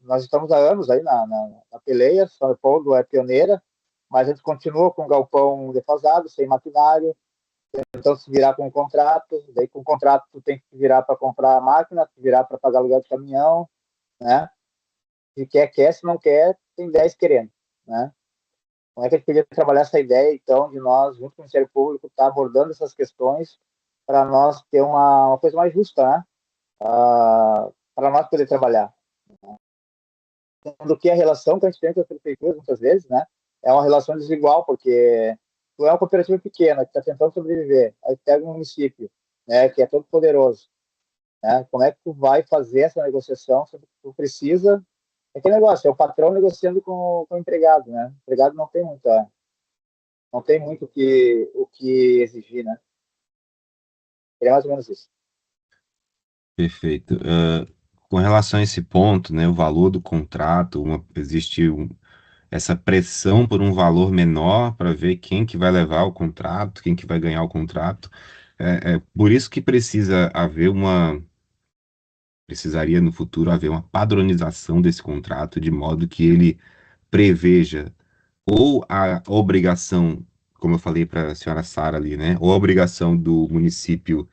nós estamos há anos aí na peleia, São Leopoldo é pioneira, mas a gente continua com o galpão defasado, sem maquinário, então se virar com um contrato, daí com o contrato tu tem que virar para comprar a máquina, virar para pagar aluguel de caminhão, né? Se quer, se não quer, tem 10 querendo, né? Como é que a gente podia trabalhar essa ideia, então, de nós, junto com o Ministério Público, estar abordando essas questões para nós ter uma coisa mais justa, né? Para nós poder trabalhar. Do que a relação que a gente tem com as prefeituras, muitas vezes, né? É uma relação desigual, porque tu é uma cooperativa pequena que está tentando sobreviver, aí pega um município, né, que é todo poderoso, né? Como é que tu vai fazer essa negociação se tu precisa? É aquele negócio, é o patrão negociando com o empregado, né? O empregado não tem muito o que exigir, né? É mais ou menos isso. Perfeito. Com relação a esse ponto, né, o valor do contrato, existe essa pressão por um valor menor para ver quem que vai levar o contrato, quem que vai ganhar o contrato. Por isso que precisa haver Precisaria, no futuro, haver uma padronização desse contrato, de modo que ele preveja ou a obrigação, como eu falei para a senhora Sara ali, né? Ou a obrigação do município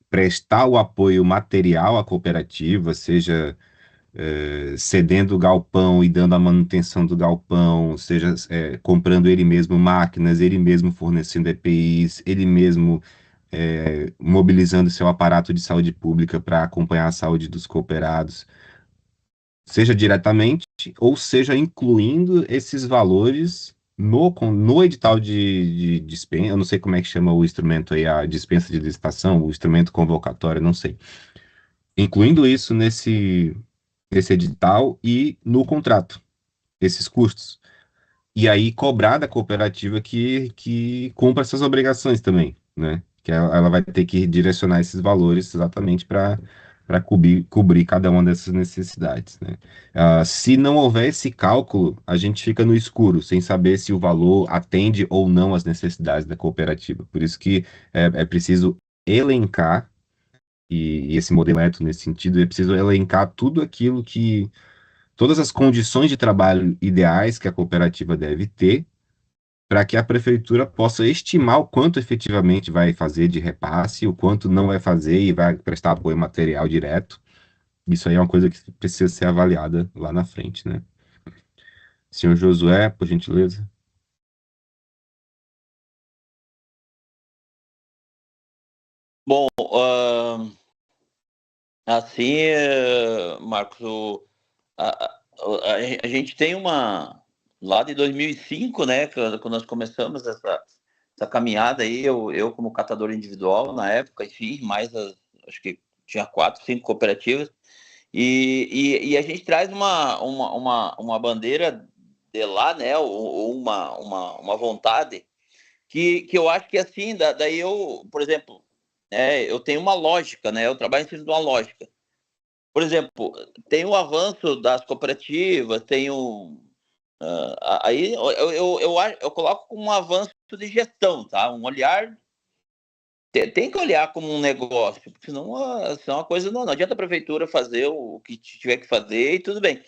prestar o apoio material à cooperativa, seja cedendo o galpão e dando a manutenção do galpão, seja comprando ele mesmo máquinas, ele mesmo fornecendo EPIs, ele mesmo mobilizando seu aparato de saúde pública para acompanhar a saúde dos cooperados, seja diretamente ou seja incluindo esses valores no edital de dispensa. Eu não sei como é que chama o instrumento aí, a dispensa de licitação, o instrumento convocatório, não sei. Incluindo isso nesse edital e no contrato, esses custos. E aí cobrar da cooperativa que cumpra essas obrigações também, né? Que ela vai ter que direcionar esses valores exatamente para cobrir cada uma dessas necessidades, né? Se não houver esse cálculo, a gente fica no escuro, sem saber se o valor atende ou não às necessidades da cooperativa. Por isso que é preciso elencar, e esse modelo nesse sentido, é preciso elencar tudo aquilo que todas as condições de trabalho ideais que a cooperativa deve ter, para que a prefeitura possa estimar o quanto efetivamente vai fazer de repasse, o quanto não vai fazer e vai prestar apoio material direto. Isso aí é uma coisa que precisa ser avaliada lá na frente, né? Senhor Josué, por gentileza. Bom, assim, Marcos, a gente tem lá de 2005, né, quando nós começamos essa caminhada aí, eu como catador individual na época, enfim, acho que tinha 4, 5 cooperativas, e a gente traz uma bandeira de lá, né, ou uma vontade que eu acho que assim, daí eu, por exemplo, eu tenho uma lógica, né, eu trabalho em cima de uma lógica. Por exemplo, tem o avanço das cooperativas, tem o. Aí eu coloco como um avanço de gestão, tá? Um olhar. Tem que olhar como um negócio, porque senão a coisa não adianta a prefeitura fazer o que tiver que fazer e tudo bem.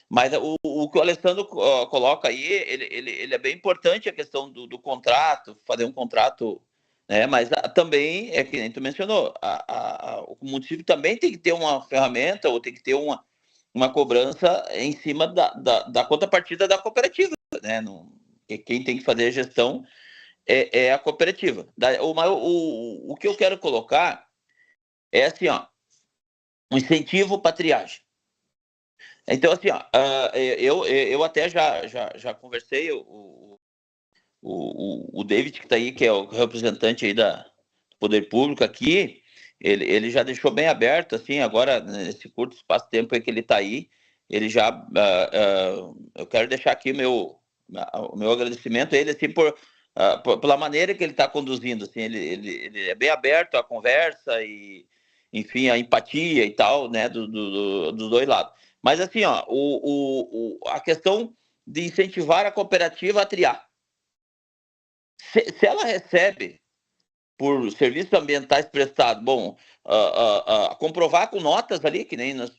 Mas o que o Alessandro coloca aí, ele é bem importante, a questão do contrato, fazer um contrato, né? Mas também, é que nem tu mencionou, o município também tem que ter uma ferramenta ou tem que ter uma cobrança em cima da contrapartida da cooperativa, né? Quem tem que fazer a gestão é a cooperativa. O que eu quero colocar é assim, ó, um incentivo para triagem. Então, assim, ó, eu até já conversei, o David, que está aí, que é o representante aí do Poder Público aqui, ele já deixou bem aberto, assim, agora, nesse curto espaço de tempo que ele está aí, ele já, eu quero deixar aqui o meu agradecimento a ele, assim, pela maneira que ele está conduzindo, assim, ele é bem aberto à conversa e, enfim, à empatia e tal, né, dos dois lados. Mas, assim, ó, a questão de incentivar a cooperativa a triar. Se ela recebe por serviços ambientais prestados, bom, comprovar com notas ali, que nem nós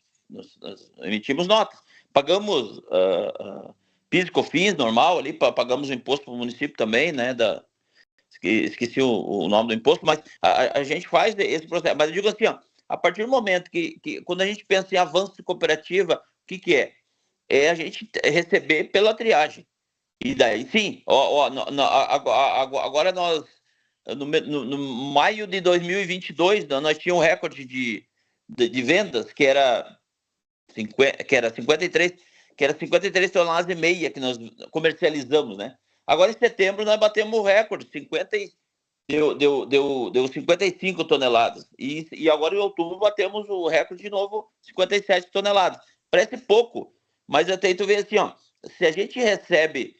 emitimos notas. Pagamos PIS e COFINS normal ali, pagamos o imposto para o município também, né? Esqueci o nome do imposto, mas a gente faz esse processo. Mas eu digo assim, ó, a partir do momento que quando a gente pensa em avanço de cooperativa, o que é? É a gente receber pela triagem. E daí, sim, agora nós, no maio de 2022, nós tínhamos um recorde de vendas, que era 53 toneladas e meia que nós comercializamos, né? Agora, em setembro, nós batemos o recorde, deu 55 toneladas. E agora, em outubro, batemos o recorde de novo, 57 toneladas. Parece pouco, mas até tu vê assim, ó, se a gente recebe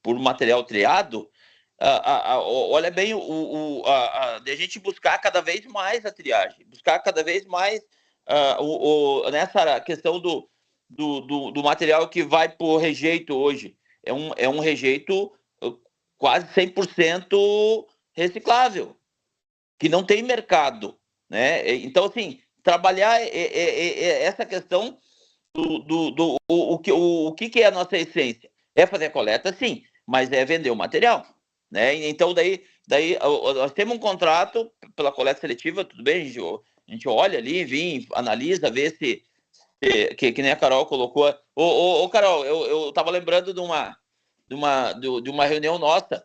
por material triado, olha bem, a gente buscar cada vez mais a triagem, buscar cada vez mais nessa questão do material que vai por rejeito hoje. É um rejeito quase 100% reciclável, que não tem mercado. né? Então, assim, trabalhar essa questão o que é a nossa essência? É fazer coleta, sim, mas é vender o material, né? Então, daí nós temos um contrato pela coleta seletiva, tudo bem, a gente olha ali, analisa, vê se que nem a Carol colocou. Ô Carol, eu tava lembrando de uma reunião nossa,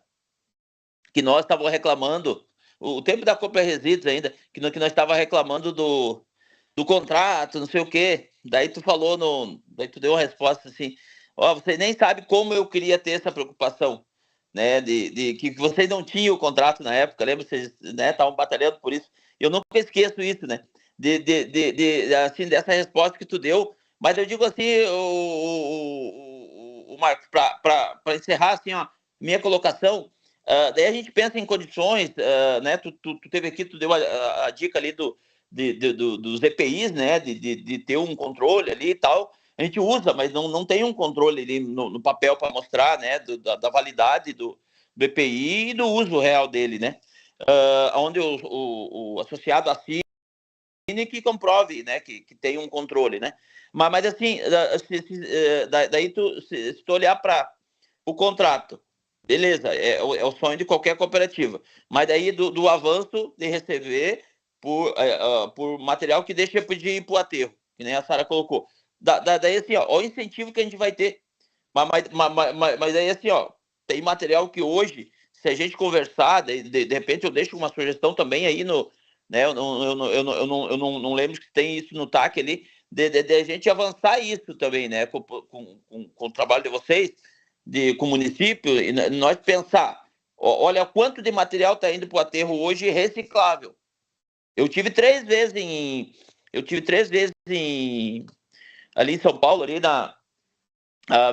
que nós estávamos reclamando, o tempo da Copa Resíduos ainda, que nós estávamos reclamando do contrato, não sei o quê. Daí tu daí tu deu uma resposta assim, você nem sabe como eu queria ter essa preocupação, né, de que vocês não tinham o contrato na época, lembra? Vocês, né, estavam batalhando por isso. Eu nunca esqueço isso, né, assim, dessa resposta que tu deu. Mas eu digo assim, o Marcos, para encerrar assim, ó, minha colocação, daí a gente pensa em condições, né, tu teve aqui, tu deu a dica ali dos EPIs, né, de ter um controle ali e tal. A gente usa, mas não tem um controle ali no papel para mostrar, né, da validade do EPI e do uso real dele, né, onde o associado assine que comprove, né, que tem um controle, né. Mas assim, daí se tu olhar para o contrato, beleza, é o sonho de qualquer cooperativa, mas daí do avanço de receber por material que deixa de ir para o aterro, que nem a Sara colocou. Daí assim, ó, o incentivo que a gente vai ter. Mas daí assim, ó, tem material que hoje, se a gente conversar, de repente eu deixo uma sugestão também aí no, né, eu não lembro que tem isso no TAC ali, de a gente avançar isso também, né, com o trabalho de vocês, com o município, e nós pensar, olha quanto de material está indo para o aterro hoje reciclável. Eu tive 3 vezes ali em São Paulo, ali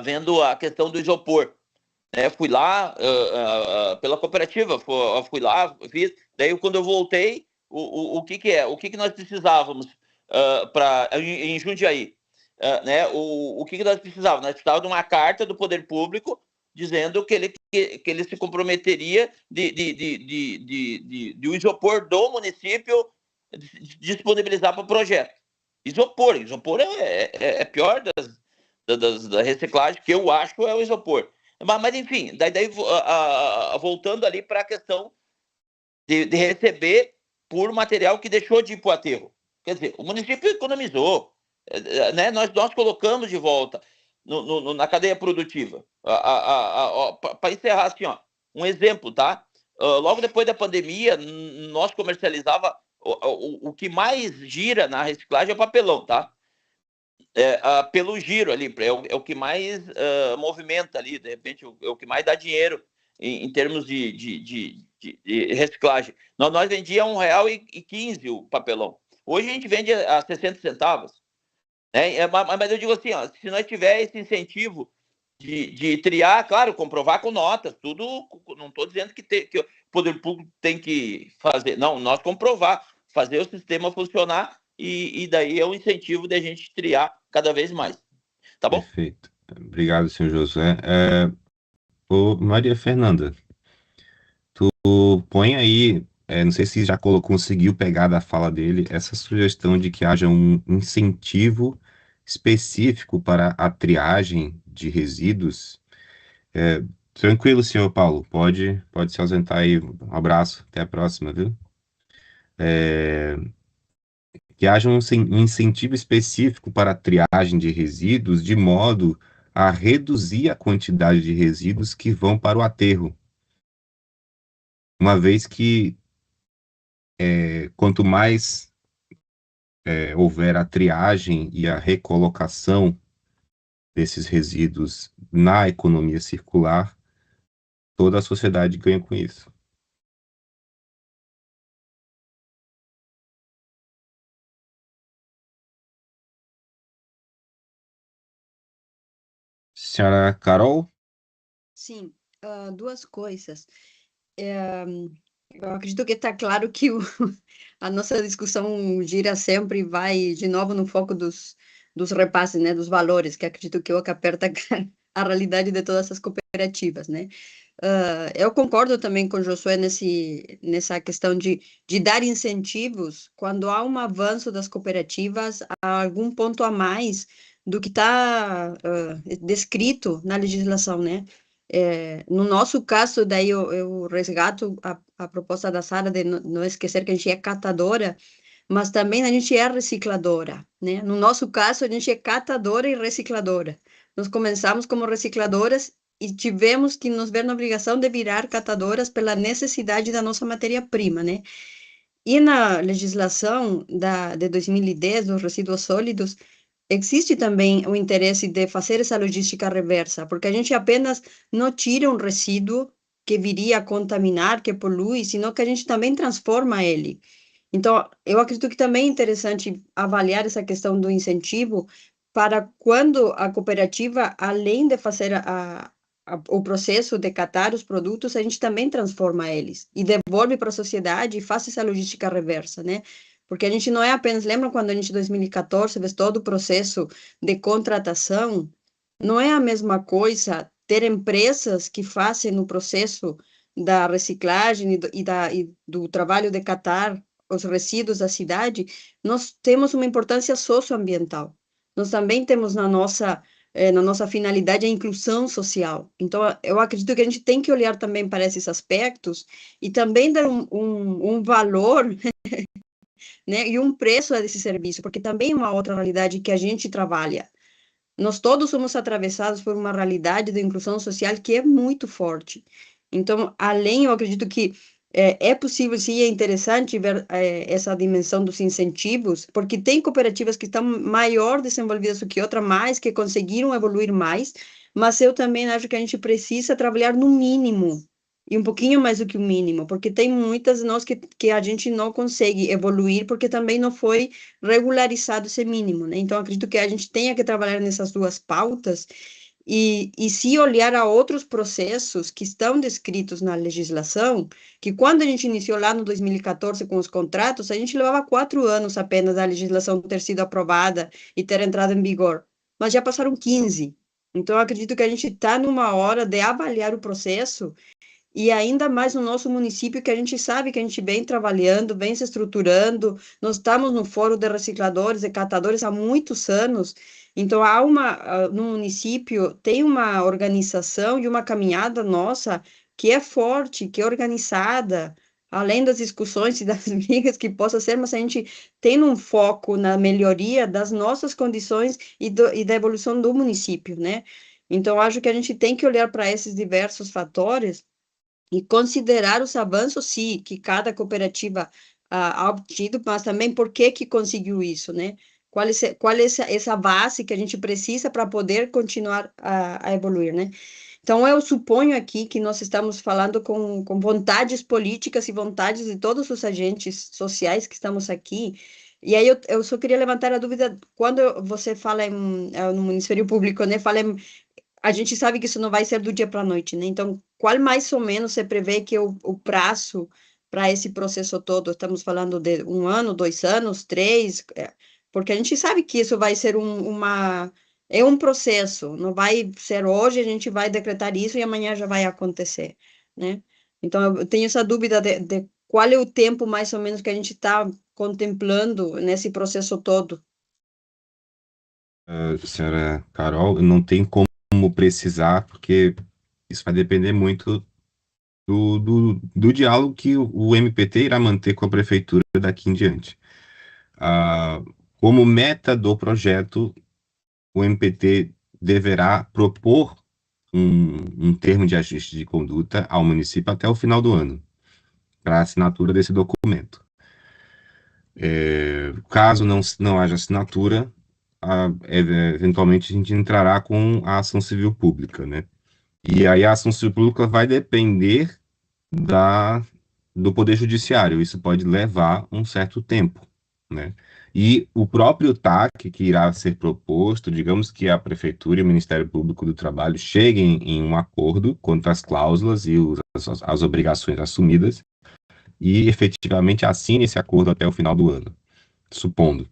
vendo a questão do isopor. Fui lá pela cooperativa, fui lá, fiz. Daí, quando eu voltei, o que é? O que nós precisávamos em Jundiaí? Né? O que nós precisávamos? Nós precisávamos de uma carta do poder público dizendo que ele se comprometeria de o isopor do município disponibilizar para o projeto. Isopor é pior da reciclagem, que eu acho é o isopor. Mas enfim, daí voltando ali para a questão de receber por material que deixou de ir para o aterro. Quer dizer, o município economizou, né? Nós colocamos de volta na cadeia produtiva. Para encerrar, assim, ó, um exemplo, tá? Logo depois da pandemia, nós comercializava o que mais gira na reciclagem é o papelão, tá? Pelo giro ali, é o que mais movimenta ali, de repente, é o que mais dá dinheiro em termos de reciclagem. Nós vendíamos R$1,15 o papelão. Hoje a gente vende a 60 centavos. Né? Mas eu digo assim, ó, se nós tiver esse incentivo de triar, claro, comprovar com notas, tudo, não estou dizendo que o poder público tem que fazer, não, nós comprovar, fazer o sistema funcionar e daí é um incentivo de a gente triar cada vez mais. Tá bom? Perfeito. Obrigado, senhor Josué. Maria Fernanda, tu põe aí, não sei se já conseguiu pegar da fala dele, essa sugestão de que haja um incentivo específico para a triagem de resíduos. Tranquilo, senhor Paulo, pode se ausentar aí. Um abraço, até a próxima, viu? Que haja um incentivo específico para a triagem de resíduos, de modo a reduzir a quantidade de resíduos que vão para o aterro. Uma vez que quanto mais houver a triagem e a recolocação desses resíduos na economia circular, toda a sociedade ganha com isso. Senhora Carol? Sim, duas coisas. Eu acredito que está claro que a nossa discussão gira sempre, vai de novo no foco dos repasses, né, dos valores, que acredito que é o que aperta a realidade de todas as cooperativas, né? eu concordo também com o Josué nessa questão de dar incentivos quando há um avanço das cooperativas a algum ponto a mais do que está descrito na legislação, né? No nosso caso, daí eu resgato a proposta da Sara de não esquecer que a gente é catadora, mas também a gente é recicladora, né? No nosso caso, a gente é catadora e recicladora. Nós começamos como recicladoras e tivemos que nos ver na obrigação de virar catadoras pela necessidade da nossa matéria-prima, né? E na legislação de 2010, dos resíduos sólidos, existe também o interesse de fazer essa logística reversa, porque a gente apenas não tira um resíduo que viria a contaminar, que polui, sino que a gente também transforma ele. Então, eu acredito que também é interessante avaliar essa questão do incentivo para quando a cooperativa, além de fazer o processo de catar os produtos, a gente também transforma eles e devolve para a sociedade e faz essa logística reversa, né? Porque a gente não é apenas, lembra quando a gente, em 2014, fez todo o processo de contratação? Não é a mesma coisa ter empresas que fazem o processo da reciclagem e do trabalho de catar os resíduos da cidade. Nós temos uma importância socioambiental. Nós também temos na nossa finalidade a inclusão social. Então, eu acredito que a gente tem que olhar também para esses aspectos e também dar um valor né, e um preço a esse serviço, porque também é uma outra realidade que a gente trabalha. Nós todos somos atravessados por uma realidade de inclusão social que é muito forte. Então, além, eu acredito que é possível, sim, é interessante ver essa dimensão dos incentivos, porque tem cooperativas que estão maior desenvolvidas do que outras, mais, que conseguiram evoluir mais, mas eu também acho que a gente precisa trabalhar no mínimo, e um pouquinho mais do que o mínimo, porque tem muitas nós que a gente não consegue evoluir, porque também não foi regularizado esse mínimo, né? Então, acredito que a gente tenha que trabalhar nessas duas pautas e se olhar a outros processos que estão descritos na legislação, que quando a gente iniciou lá no 2014 com os contratos, a gente levava 4 anos apenas da legislação ter sido aprovada e ter entrado em vigor, mas já passaram 15. Então, acredito que a gente está numa hora de avaliar o processo e ainda mais no nosso município, que a gente sabe que a gente vem trabalhando, vem se estruturando, nós estamos no Fórum de Recicladores e Catadores há muitos anos, então no município tem uma organização e uma caminhada nossa que é forte, que é organizada, além das discussões e das brigas que possa ser, mas a gente tem um foco na melhoria das nossas condições e da evolução do município, né? Então, acho que a gente tem que olhar para esses diversos fatores e considerar os avanços, sim, que cada cooperativa ha obtido, mas também por que conseguiu isso, né? Qual é essa base que a gente precisa para poder continuar a evoluir, né? Então, eu suponho aqui que nós estamos falando com vontades políticas e vontades de todos os agentes sociais que estamos aqui. E aí, eu só queria levantar a dúvida, quando você fala no Ministério Público, né, a gente sabe que isso não vai ser do dia para a noite, né? Então, qual mais ou menos você prevê que é o prazo para esse processo todo? Estamos falando de 1 ano, 2 anos, 3? Porque a gente sabe que isso vai ser é um processo, não vai ser hoje, a gente vai decretar isso e amanhã já vai acontecer, né? Então, eu tenho essa dúvida de qual é o tempo mais ou menos que a gente está contemplando nesse processo todo. Senhora Carol, não tem como precisar, porque isso vai depender muito do diálogo que o MPT irá manter com a prefeitura daqui em diante. Como meta do projeto, o MPT deverá propor um termo de ajuste de conduta ao município até o final do ano, para a assinatura desse documento. Caso não haja assinatura, eventualmente a gente entrará com a ação civil pública, né? E aí a ação civil pública vai depender do Poder Judiciário. Isso pode levar um certo tempo, né? E o próprio TAC que irá ser proposto, digamos que a Prefeitura e o Ministério Público do Trabalho cheguem em um acordo quanto às cláusulas e as obrigações assumidas e efetivamente assine esse acordo até o final do ano, supondo.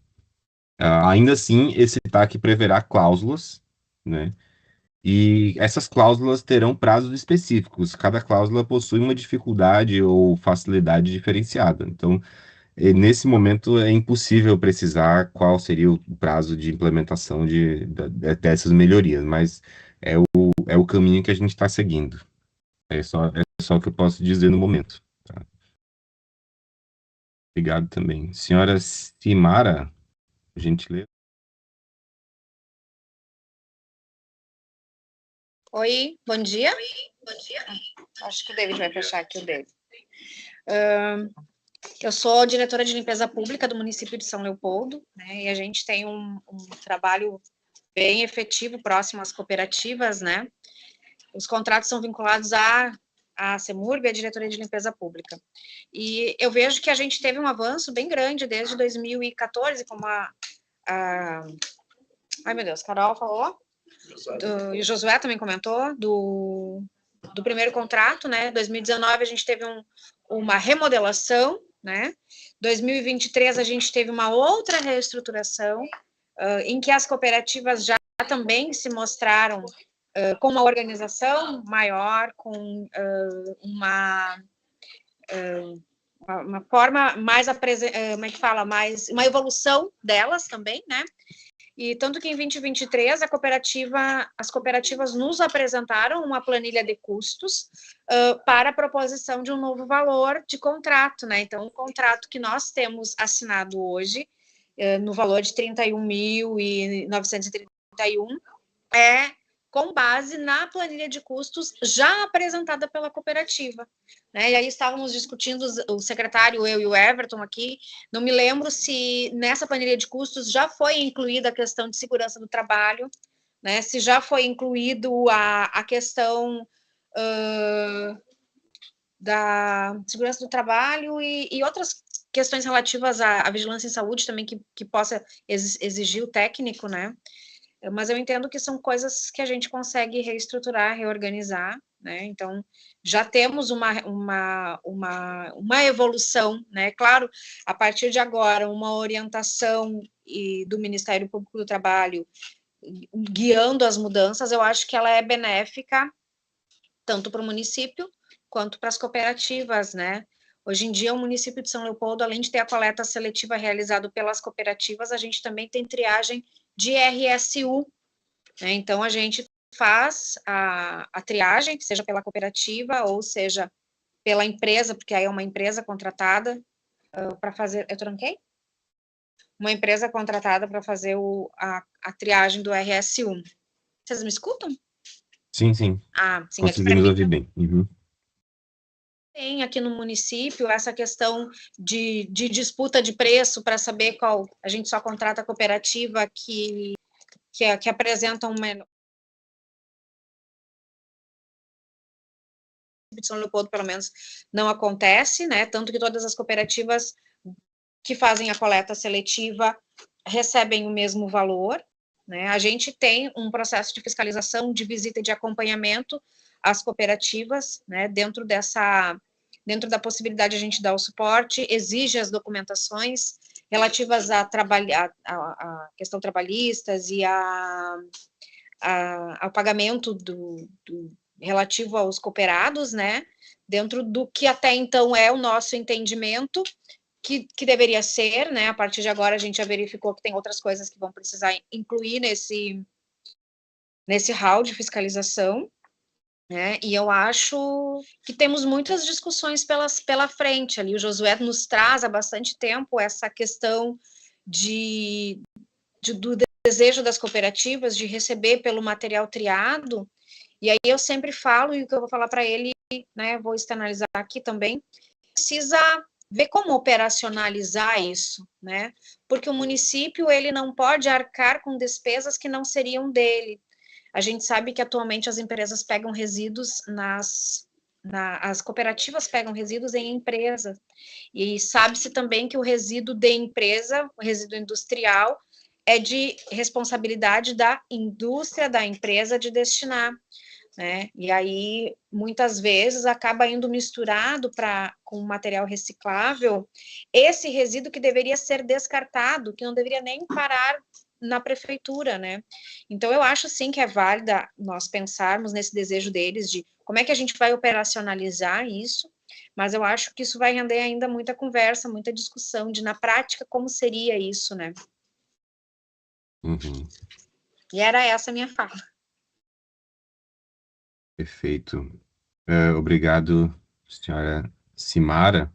Ainda assim, esse TAC preverá cláusulas, né, E essas cláusulas terão prazos específicos. Cada cláusula possui uma dificuldade ou facilidade diferenciada. Então, nesse momento é impossível precisar qual seria o prazo de implementação dessas melhorias, mas é o caminho que a gente está seguindo. É só o que eu posso dizer no momento. Tá? Obrigado também. Senhora Simara, por gentileza. Oi, bom dia. Acho que o David vai fechar aqui o David. Eu sou diretora de limpeza pública do município de São Leopoldo, né, e a gente tem um trabalho bem efetivo próximo às cooperativas, né? Os contratos são vinculados à CEMURB, a Diretoria de Limpeza Pública. E eu vejo que a gente teve um avanço bem grande desde 2014, como ai, meu Deus, Carol falou, e o Josué também comentou, do primeiro contrato, né? 2019 a gente teve uma remodelação, né? 2023 a gente teve uma outra reestruturação, em que as cooperativas já também se mostraram com uma organização maior, com uma forma mais, como é que fala, mais, uma evolução delas também, né? E tanto que em 2023 as cooperativas nos apresentaram uma planilha de custos para a proposição de um novo valor de contrato, né? Então, o contrato que nós temos assinado hoje, no valor de 31.931, é com base na planilha de custos já apresentada pela cooperativa, né? E aí estávamos discutindo, o secretário, eu e o Everton aqui, não me lembro se nessa planilha de custos já foi incluída a questão de segurança do trabalho, né? Se já foi incluído a questão da segurança do trabalho e outras questões relativas à vigilância em saúde também que possa exigir o técnico, né? Mas eu entendo que são coisas que a gente consegue reestruturar, reorganizar, né? Então, já temos uma evolução, né? Claro, a partir de agora, uma orientação do Ministério Público do Trabalho guiando as mudanças, eu acho que ela é benéfica tanto para o município quanto para as cooperativas, né? Hoje em dia, o município de São Leopoldo, além de ter a coleta seletiva realizada pelas cooperativas, a gente também tem triagem de RSU, né? Então, a gente faz a triagem, seja pela cooperativa ou seja pela empresa, porque aí é uma empresa contratada para fazer... Eu tranquei? Uma empresa contratada para fazer a triagem do RSU. Vocês me escutam? Sim, sim. Sim. Conseguimos ouvir bem. Uhum. Tem aqui no município essa questão de disputa de preço para saber qual... A gente só contrata a cooperativa que apresenta um menor... de São Leopoldo, pelo menos, não acontece, né? Tanto que todas as cooperativas que fazem a coleta seletiva recebem o mesmo valor, né? A gente tem um processo de fiscalização, de visita e de acompanhamento às cooperativas, né? Dentro da possibilidade de a gente dar o suporte, exige as documentações relativas a questão trabalhistas e ao pagamento relativo aos cooperados, né, dentro do que até então é o nosso entendimento, que deveria ser, né, a partir de agora a gente já verificou que tem outras coisas que vão precisar incluir nesse hall de fiscalização, né, e eu acho que temos muitas discussões pela frente ali. O Josué nos traz há bastante tempo essa questão do desejo das cooperativas de receber pelo material triado, e aí eu sempre falo, e o que eu vou falar para ele, né, vou externalizar aqui também, precisa ver como operacionalizar isso, né, porque o município, ele não pode arcar com despesas que não seriam dele. A gente sabe que atualmente as empresas pegam resíduos as cooperativas pegam resíduos em empresas, e sabe-se também que o resíduo de empresa, o resíduo industrial, é de responsabilidade da indústria, da empresa de destinar, né? E aí, muitas vezes, acaba indo misturado com material reciclável esse resíduo que deveria ser descartado, que não deveria nem parar na prefeitura, né? Então, eu acho, sim, que é válida nós pensarmos nesse desejo deles de como é que a gente vai operacionalizar isso, mas eu acho que isso vai render ainda muita conversa, muita discussão de, na prática, como seria isso, né? Uhum. E era essa a minha fala. Perfeito. Obrigado, senhora Simara.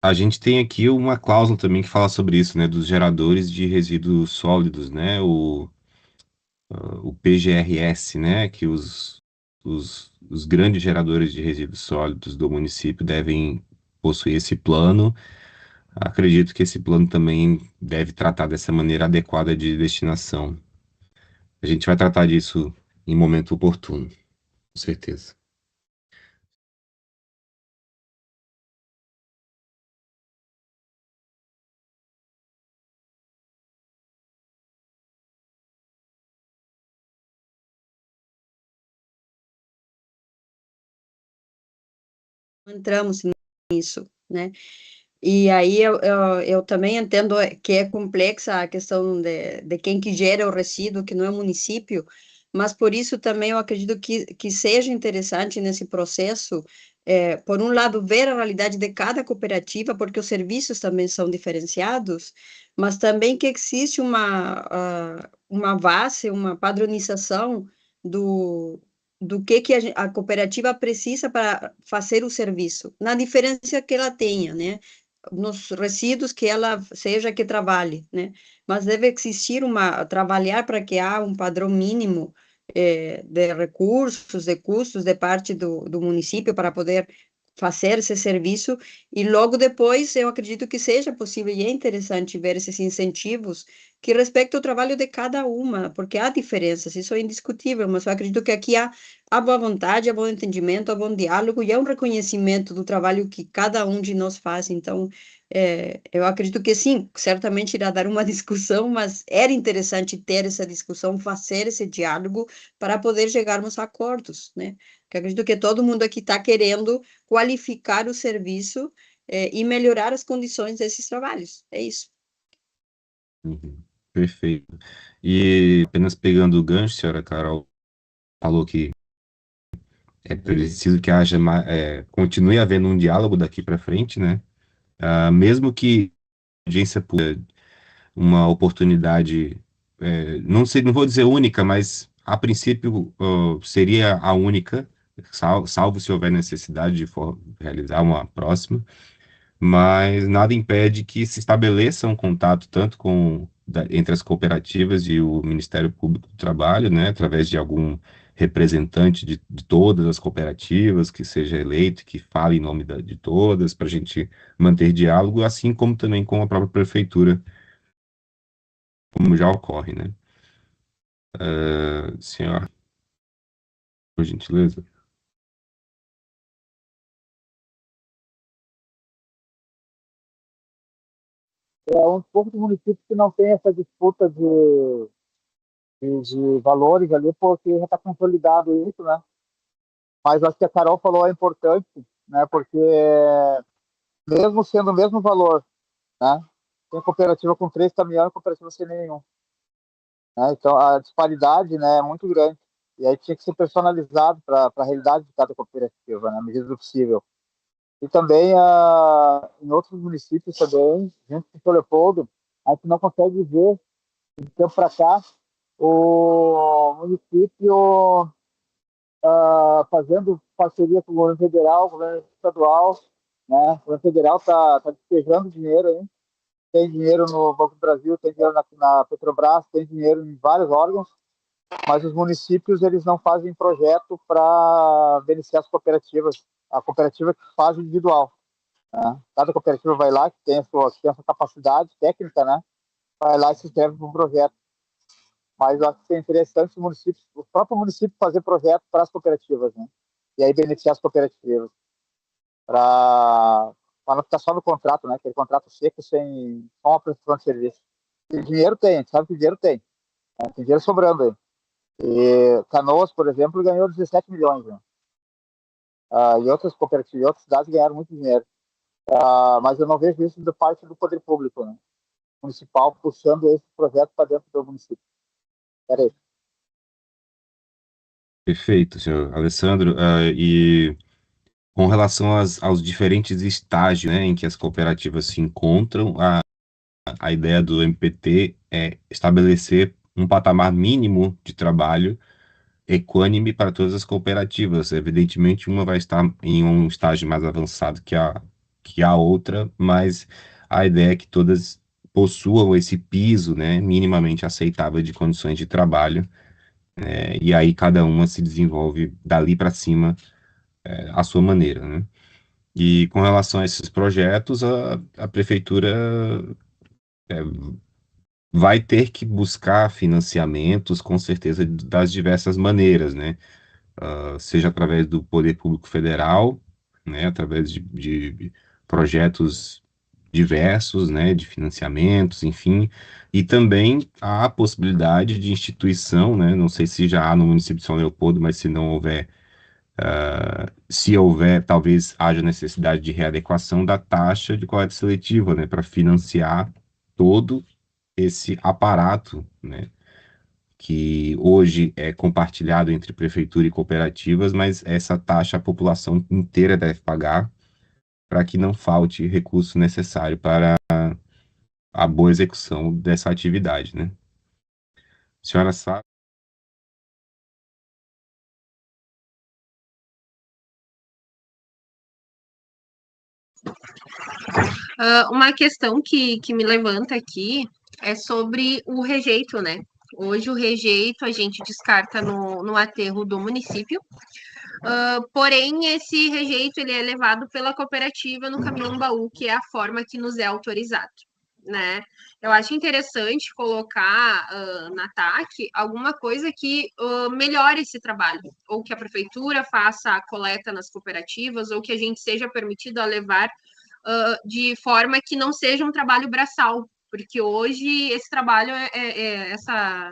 A gente tem aqui uma cláusula também que fala sobre isso, né, dos geradores de resíduos sólidos, né, o PGRS, né, que os grandes geradores de resíduos sólidos do município devem possuir esse plano. Acredito que esse plano também deve tratar dessa maneira adequada de destinação. A gente vai tratar disso em momento oportuno, com certeza. Entramos nisso, né? E aí eu também entendo que é complexa a questão de quem que gera o resíduo, que não é o município, mas por isso também eu acredito que seja interessante nesse processo, por um lado, ver a realidade de cada cooperativa, porque os serviços também são diferenciados, mas também que existe uma base, uma padronização do que a cooperativa precisa para fazer o serviço, na diferença que ela tenha, né? Nos resíduos que ela seja que trabalhe, né? Mas deve existir trabalhar para que há um padrão mínimo de recursos, de custos de parte do município para poder fazer esse serviço, e logo depois eu acredito que seja possível e é interessante ver esses incentivos que respeitam o trabalho de cada uma, porque há diferenças, isso é indiscutível, mas eu acredito que aqui há boa vontade, há bom entendimento, há bom diálogo e há um reconhecimento do trabalho que cada um de nós faz. Então, eu acredito que sim, certamente irá dar uma discussão, mas era interessante ter essa discussão, fazer esse diálogo para poder chegarmos a acordos, né? Porque acredito que todo mundo aqui está querendo qualificar o serviço, e melhorar as condições desses trabalhos. É isso. Uhum. Perfeito. E apenas pegando o gancho, senhora Carol falou que é preciso que continue havendo um diálogo daqui para frente, né? Mesmo que a audiência pública, uma oportunidade, não sei, não vou dizer única, mas a princípio seria a única, salvo se houver necessidade de realizar uma próxima, mas nada impede que se estabeleça um contato tanto entre as cooperativas e o Ministério Público do Trabalho, né, através de algum representante de todas as cooperativas que seja eleito, que fale em nome de todas, para a gente manter diálogo, assim como também com a própria prefeitura, como já ocorre, né? Senhora, por gentileza. É um pouco de municípios que não tem essa disputa de valores ali, porque já está consolidado isso, né? Mas acho que a Carol falou é importante, né? Porque mesmo sendo o mesmo valor, né? Tem cooperativa com 3 caminhões e cooperativa sem nenhum, né? Então a disparidade, né, é muito grande. E aí tinha que ser personalizado para a realidade de cada cooperativa, né, na medida do possível. E também em outros municípios também, junto com o Leopoldo, a gente não consegue ver, de tempo para cá, o município fazendo parceria com o governo federal, o governo estadual, né? O governo federal está despejando dinheiro aí, tem dinheiro no Banco do Brasil, tem dinheiro na Petrobras, tem dinheiro em vários órgãos, mas os municípios eles não fazem projeto para beneficiar as cooperativas, a cooperativa que faz individual, né? Cada cooperativa vai lá, que tem essa capacidade técnica, né? Vai lá e se inscreve para um projeto. Mas eu acho que é interessante o próprio município fazer projeto para as cooperativas, né? E aí beneficiar as cooperativas, para não ficar só no contrato, né? Aquele contrato seco sem só uma prestação de serviço. E dinheiro tem, a gente sabe que dinheiro tem, né? Tem dinheiro sobrando aí. E Canoas, por exemplo, ganhou 17 milhões, né? E outras cooperativas, outras cidades ganharam muito dinheiro. Mas eu não vejo isso da parte do poder público, né? municipal puxando esse projeto para dentro do município. Espera aí. Perfeito, senhor Alessandro. E com relação aos diferentes estágios, né, em que as cooperativas se encontram, a ideia do MPT é estabelecer um patamar mínimo de trabalho equânime para todas as cooperativas. Evidentemente, uma vai estar em um estágio mais avançado que a outra, mas a ideia é que todas possuam esse piso, né, minimamente aceitável de condições de trabalho, e aí cada uma se desenvolve dali para cima, à sua maneira, né? E com relação a esses projetos, a prefeitura vai ter que buscar financiamentos, com certeza, das diversas maneiras, né? Seja através do Poder Público Federal, né? Através de projetos diversos, né? De financiamentos, enfim, e também há a possibilidade de instituição, né? Não sei se já há no município de São Leopoldo, mas se não houver, se houver, talvez haja necessidade de readequação da taxa de coleta seletiva, né? Para financiar todo esse aparato, né, que hoje é compartilhado entre prefeitura e cooperativas, mas essa taxa a população inteira deve pagar para que não falte recurso necessário para a boa execução dessa atividade, né? A senhora sabe? Uma questão que me levanta aqui é sobre o rejeito, né? Hoje o rejeito a gente descarta no aterro do município, porém esse rejeito ele é levado pela cooperativa no caminhão-baú, que é a forma que nos é autorizado, né? Eu acho interessante colocar na TAC alguma coisa que melhore esse trabalho, ou que a prefeitura faça a coleta nas cooperativas, ou que a gente seja permitido a levar de forma que não seja um trabalho braçal, porque hoje esse trabalho,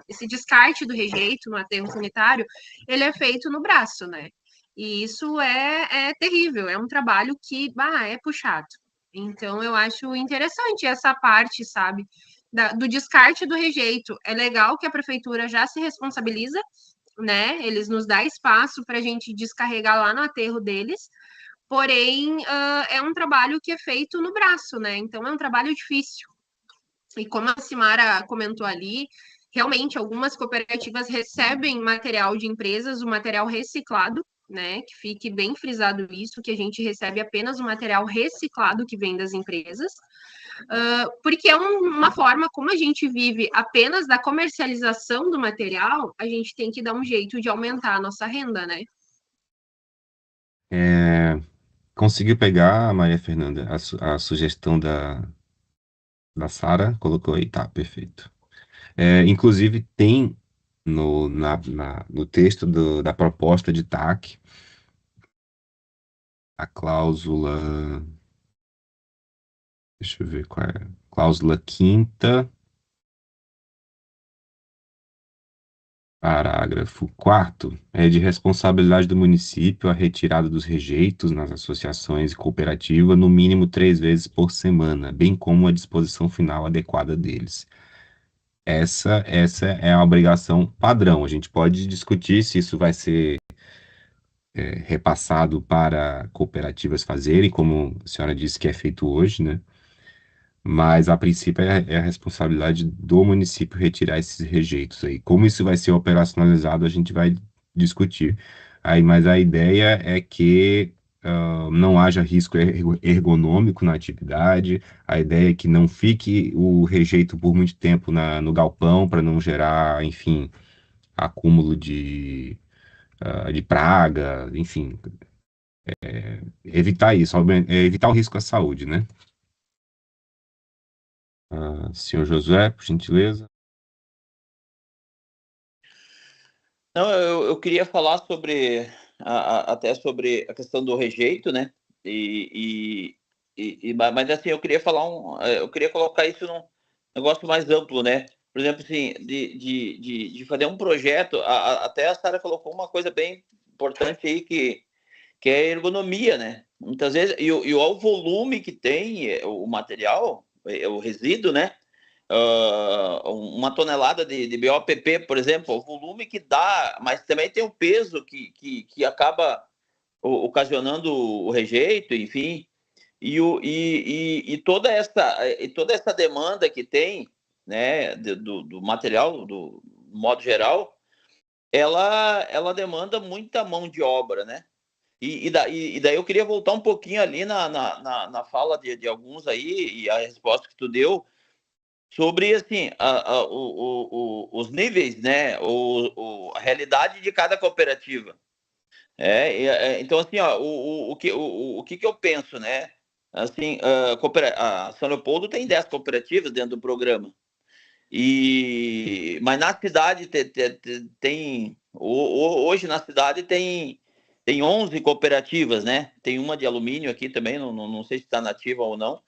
esse descarte do rejeito no aterro sanitário, ele é feito no braço, né? E isso é terrível, é um trabalho que é puxado. Então, eu acho interessante essa parte, sabe, do descarte do rejeito. É legal que a prefeitura já se responsabiliza, né? Eles nos dão espaço para a gente descarregar lá no aterro deles, porém, é um trabalho que é feito no braço, né? Então, é um trabalho difícil. E como a Simara comentou ali, realmente algumas cooperativas recebem material de empresas, o material reciclado, né? Que fique bem frisado isso, que a gente recebe apenas o material reciclado que vem das empresas, porque é uma forma, como a gente vive apenas da comercialização do material, a gente tem que dar um jeito de aumentar a nossa renda, né? Conseguiu pegar, Maria Fernanda, a sugestão da Sara? Colocou aí, tá, perfeito. Inclusive, tem no texto da proposta de TAC a cláusula. Deixa eu ver qual é. Cláusula 5ª, parágrafo 4º, é de responsabilidade do município a retirada dos rejeitos nas associações e cooperativas no mínimo 3 vezes por semana, bem como a disposição final adequada deles. Essa é a obrigação padrão. A gente pode discutir se isso vai ser repassado para cooperativas fazerem, como a senhora disse que é feito hoje, né? Mas, a princípio, é a responsabilidade do município retirar esses rejeitos aí. Como isso vai ser operacionalizado, a gente vai discutir. Aí, mas a ideia é que não haja risco ergonômico na atividade, a ideia é que não fique o rejeito por muito tempo no galpão, para não gerar, enfim, acúmulo de praga, enfim, evitar isso, evitar o risco à saúde, né? Senhor Josué, por gentileza. Não, eu queria falar sobre até sobre a questão do rejeito, né? Mas assim, eu queria colocar isso num negócio mais amplo, né? Por exemplo, assim, de fazer um projeto. Até a Sara colocou uma coisa bem importante aí que é a ergonomia, né? Muitas vezes, e o volume que tem o material, o resíduo, né? uma tonelada de BOPP, por exemplo, o volume que dá, mas também tem o peso que acaba ocasionando o rejeito, enfim, e toda essa demanda que tem, né, do material, do modo geral, ela demanda muita mão de obra, né? E daí eu queria voltar um pouquinho ali na fala de alguns aí, e a resposta que tu deu, sobre assim, os níveis, né? A realidade de cada cooperativa. Então, assim, ó, o que eu penso, né? Assim, a São Leopoldo tem 10 cooperativas dentro do programa. Mas na cidade hoje na cidade tem 11 cooperativas, né? Tem uma de alumínio aqui também, não sei se está nativa ou não.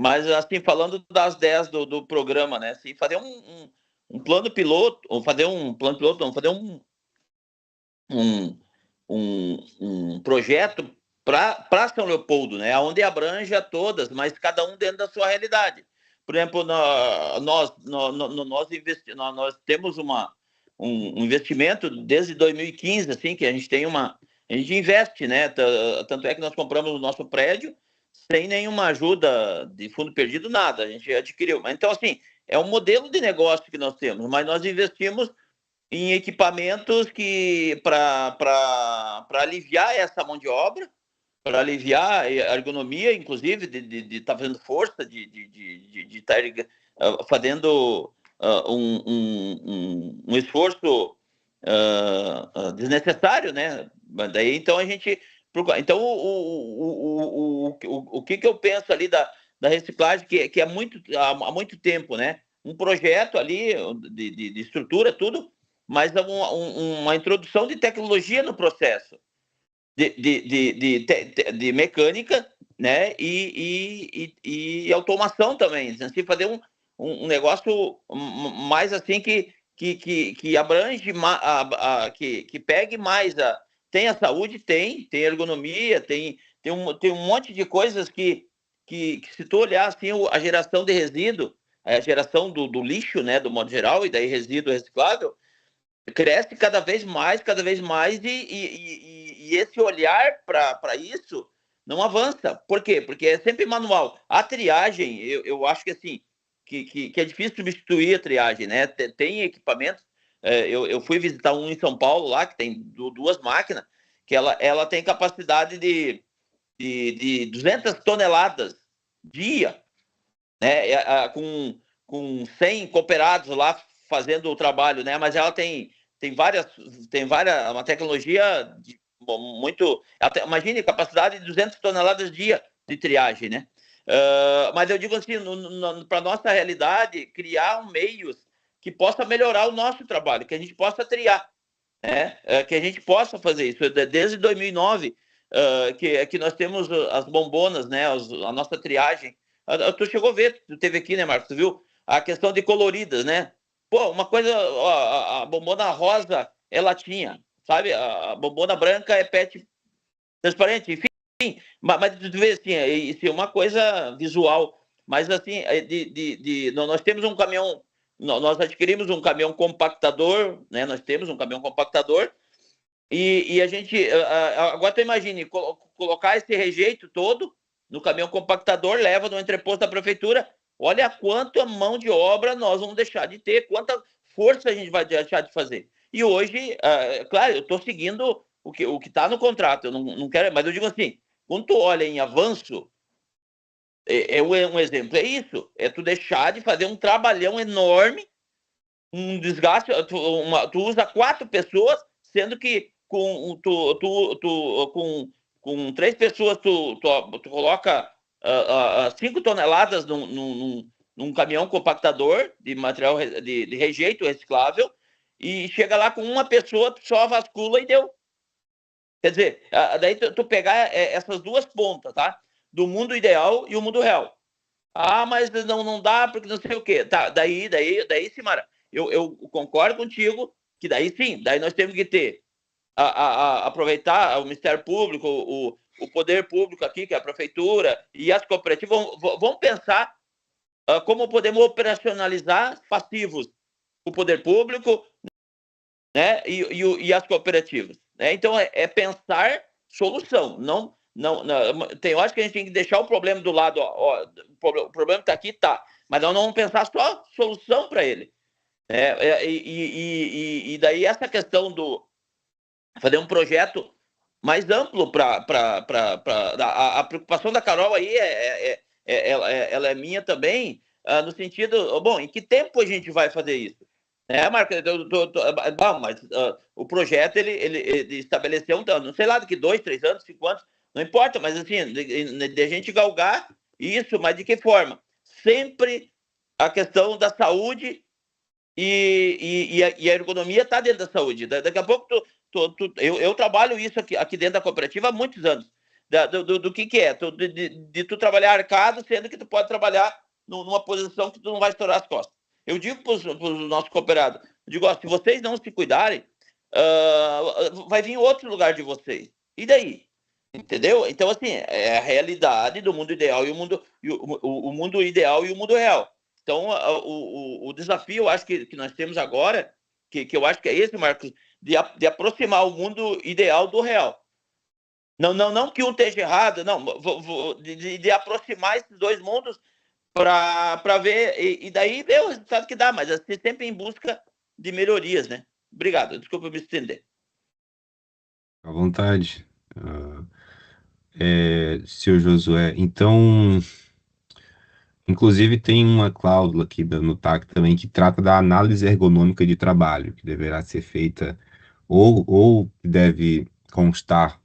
Mas, assim, falando das 10 do programa, né? Assim, fazer um plano piloto, ou fazer um plano piloto, não, fazer um projeto para São Leopoldo, né? Onde abranja todas, mas cada um dentro da sua realidade. Por exemplo, nós temos um investimento desde 2015, assim, que a gente investe, né? Tanto é que nós compramos o nosso prédio sem nenhuma ajuda de fundo perdido, nada, a gente adquiriu. Então, assim, é um modelo de negócio que nós temos, mas nós investimos em equipamentos para aliviar essa mão de obra, para aliviar a ergonomia, inclusive, de estar fazendo força, de estar fazendo um esforço desnecessário, né? Daí, então, a gente... Então, o que eu penso ali da reciclagem, que há muito tempo, né? Um projeto ali de estrutura, tudo, mas uma introdução de tecnologia no processo, de mecânica, né? E automação também, assim, fazer um negócio mais assim que abrange, que pegue mais tem a saúde, tem ergonomia, tem um monte de coisas que se tu olhar assim, a geração de resíduo, a geração do lixo, né, do modo geral, e daí resíduo reciclável, cresce cada vez mais, e esse olhar para isso não avança. Por quê? Porque é sempre manual. A triagem, eu acho que assim, que é difícil substituir a triagem, né? Tem equipamentos, eu fui visitar um em São Paulo lá, que tem 2 máquinas, que ela tem capacidade de 200 toneladas dia, né? Com 100 cooperados lá fazendo o trabalho, né? Mas ela tem várias, uma tecnologia muito... Imagine, capacidade de 200 toneladas dia de triagem, né? Mas eu digo assim, para nossa realidade, criar meios que possa melhorar o nosso trabalho, que a gente possa triar, né? Que a gente possa fazer isso. Desde 2009, que nós temos as bombonas, né? A nossa triagem. Tu chegou a ver, tu teve aqui, né, Marcos? Tu viu a questão de coloridas, né? Pô, uma coisa, a bombona rosa é latinha, sabe? A bombona branca é PET transparente, enfim. Mas tu vê assim, isso é uma coisa visual. Mas assim, nós temos um caminhão, nós adquirimos um caminhão compactador, né? Nós temos um caminhão compactador e a gente, agora tu imagine, colocar esse rejeito todo no caminhão compactador, leva no entreposto da prefeitura. Olha quanta mão de obra nós vamos deixar de ter, quanta força a gente vai deixar de fazer. E hoje, claro, eu estou seguindo o que está no contrato, eu não quero, mas eu digo assim, quando tu olha em avanço, um exemplo, é isso, é tu deixar de fazer um trabalhão enorme, um desgaste, tu usa 4 pessoas, sendo que com 3 pessoas tu coloca 5 toneladas num caminhão compactador de material de rejeito reciclável e chega lá com uma pessoa, tu só vascula e deu. Quer dizer, daí tu pegar essas 2 pontas, tá? Do mundo ideal e o mundo real. Mas não dá porque não sei o quê. Tá, daí Simara, eu concordo contigo que daí sim, daí nós temos que ter aproveitar o Ministério Público, o poder público aqui, que é a prefeitura, e as cooperativas vão pensar como podemos operacionalizar passivos, o poder público, né, e as cooperativas. Né? Então, pensar solução. Não, eu acho que a gente tem que deixar o problema do lado. O problema está aqui, tá. Mas nós não vamos pensar só solução para ele. E daí essa questão do fazer um projeto mais amplo para a preocupação da Carol aí ela é minha também, no sentido, bom, em que tempo a gente vai fazer isso? Marco, mas o projeto ele estabeleceu não sei lá, daqui 2, 3 anos, 5 anos, não importa, mas assim, de a gente galgar isso, mas de que forma? Sempre a questão da saúde e a ergonomia está dentro da saúde. Daqui a pouco eu trabalho isso aqui dentro da cooperativa há muitos anos. Do que é? De tu trabalhar arcado, sendo que tu pode trabalhar numa posição que tu não vai estourar as costas. Eu digo para os nossos cooperados, eu digo, se vocês não se cuidarem, vai vir outro lugar de vocês. E daí? Entendeu? Então, assim, é a realidade do mundo ideal e o mundo ideal e o mundo real. Então, o desafio, eu acho que nós temos agora, que eu acho que é esse, Marcos, de aproximar o mundo ideal do real. Não que um esteja errado, não, de aproximar esses dois mundos para ver, e daí ver o resultado que dá, mas assim, sempre em busca de melhorias, né? Obrigado, desculpa me estender. À vontade. Senhor Josué, então, inclusive tem uma cláusula aqui no TAC também que trata da análise ergonômica de trabalho, que deverá ser feita ou deve constar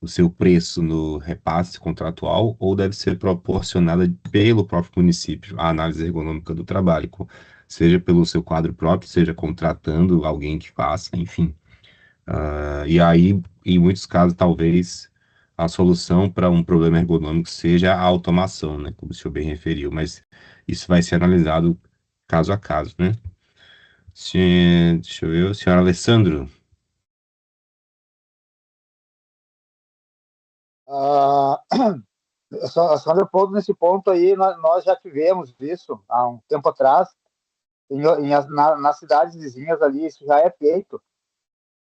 o seu preço no repasse contratual ou deve ser proporcionada pelo próprio município, a análise ergonômica do trabalho, seja pelo seu quadro próprio, seja contratando alguém que faça, enfim. E aí, em muitos casos, talvez a solução para um problema ergonômico seja a automação, né, como o senhor bem referiu, mas isso vai ser analisado caso a caso, né? Deixa eu ver, senhor Alessandro. Só Leopoldo, nesse ponto aí, nós já tivemos isso há um tempo atrás, nas cidades vizinhas ali, isso já é feito.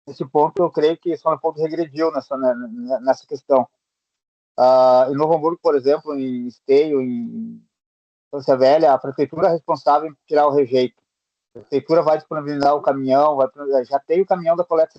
Nesse ponto, eu creio que São Leopoldo regrediu nessa questão. Em Novo Hamburgo, por exemplo, em Esteio, em Estância Velha, a prefeitura é responsável por tirar o rejeito. A prefeitura vai disponibilizar o caminhão, já tem o caminhão da coleta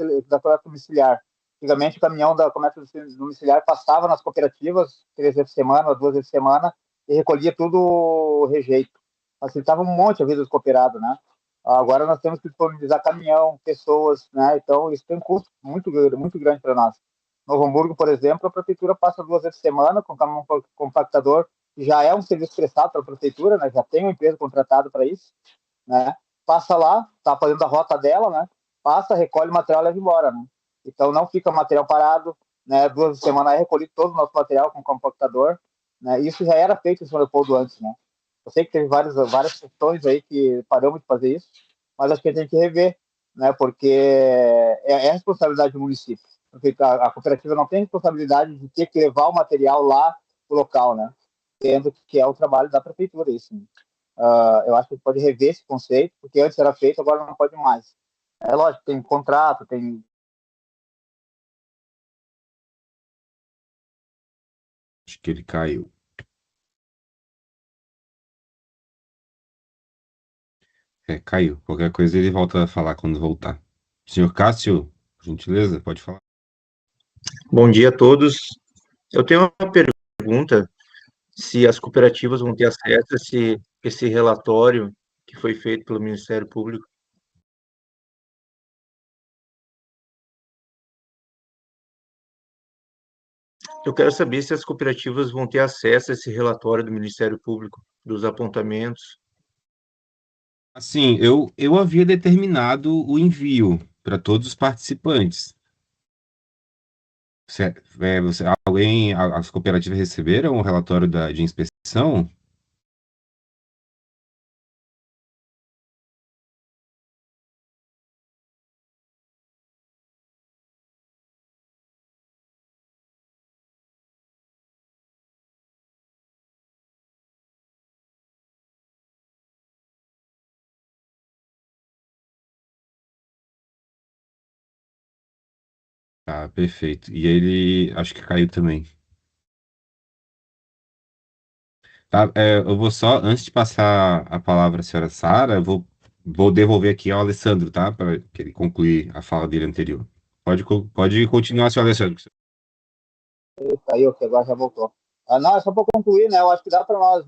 domiciliar. Antigamente, o caminhão da coleta domiciliar passava nas cooperativas 3 vezes por semana, 2 vezes por semana, e recolhia tudo o rejeito. Facilitava um monte a vida dos cooperados, né? Agora nós temos que disponibilizar caminhão, pessoas, né? Então, isso tem um custo muito grande para nós. Novo Hamburgo, por exemplo, a prefeitura passa 2 vezes por semana com caminhão compactador, que já é um serviço prestado pela prefeitura, né? Já tem uma empresa contratada para isso, né? Passa lá, tá fazendo a rota dela, né? Passa, recolhe o material e leva embora, né? Então não fica material parado, né? 2 semanas é recolhido todo o nosso material com o compactador, né? Isso já era feito em São Leopoldo antes, né? Eu sei que teve várias questões aí que paramos de fazer isso, mas acho que a gente tem que rever, né? Porque é responsabilidade do município. A cooperativa não tem responsabilidade de ter que levar o material lá pro local, né? Tendo que é o trabalho da prefeitura, isso. Né? Eu acho que pode rever esse conceito, porque antes era feito, agora não pode mais. É lógico, tem contrato, tem. Acho que ele caiu. Caiu. Qualquer coisa ele volta a falar quando voltar. Senhor Cássio, por gentileza, pode falar. Bom dia a todos. Eu tenho uma pergunta, se as cooperativas vão ter acesso a esse relatório que foi feito pelo Ministério Público. Eu quero saber se as cooperativas vão ter acesso a esse relatório do Ministério Público, dos apontamentos. Assim, eu havia determinado o envio para todos os participantes. As cooperativas receberam o relatório de inspeção? Tá, perfeito. E ele, acho que caiu também. Tá, eu vou só, antes de passar a palavra à senhora Sara, vou devolver aqui ao Alessandro, tá? Para que ele concluir a fala dele anterior. Pode continuar, senhor Alessandro. Caiu, que agora já voltou. Não, é só para concluir, né? Eu acho que dá para nós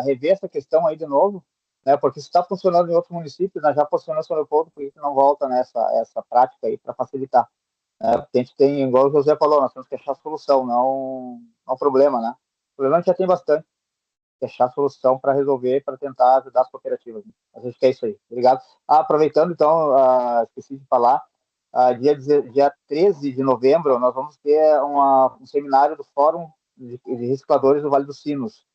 rever essa questão aí de novo, né? Porque se está funcionando em outros municípios, né, já funcionou em São Leopoldo, por isso não volta nessa essa prática aí para facilitar. Né? Porque a gente tem, igual o José falou, nós temos que achar a solução, não problema, né? O problema a gente já tem bastante, que achar a solução para resolver, para tentar ajudar as cooperativas. Né? A gente quer isso aí. Obrigado. Aproveitando, então, esqueci de falar, dia 13 de novembro, nós vamos ter um seminário do Fórum de Recicladores do Vale dos Sinos.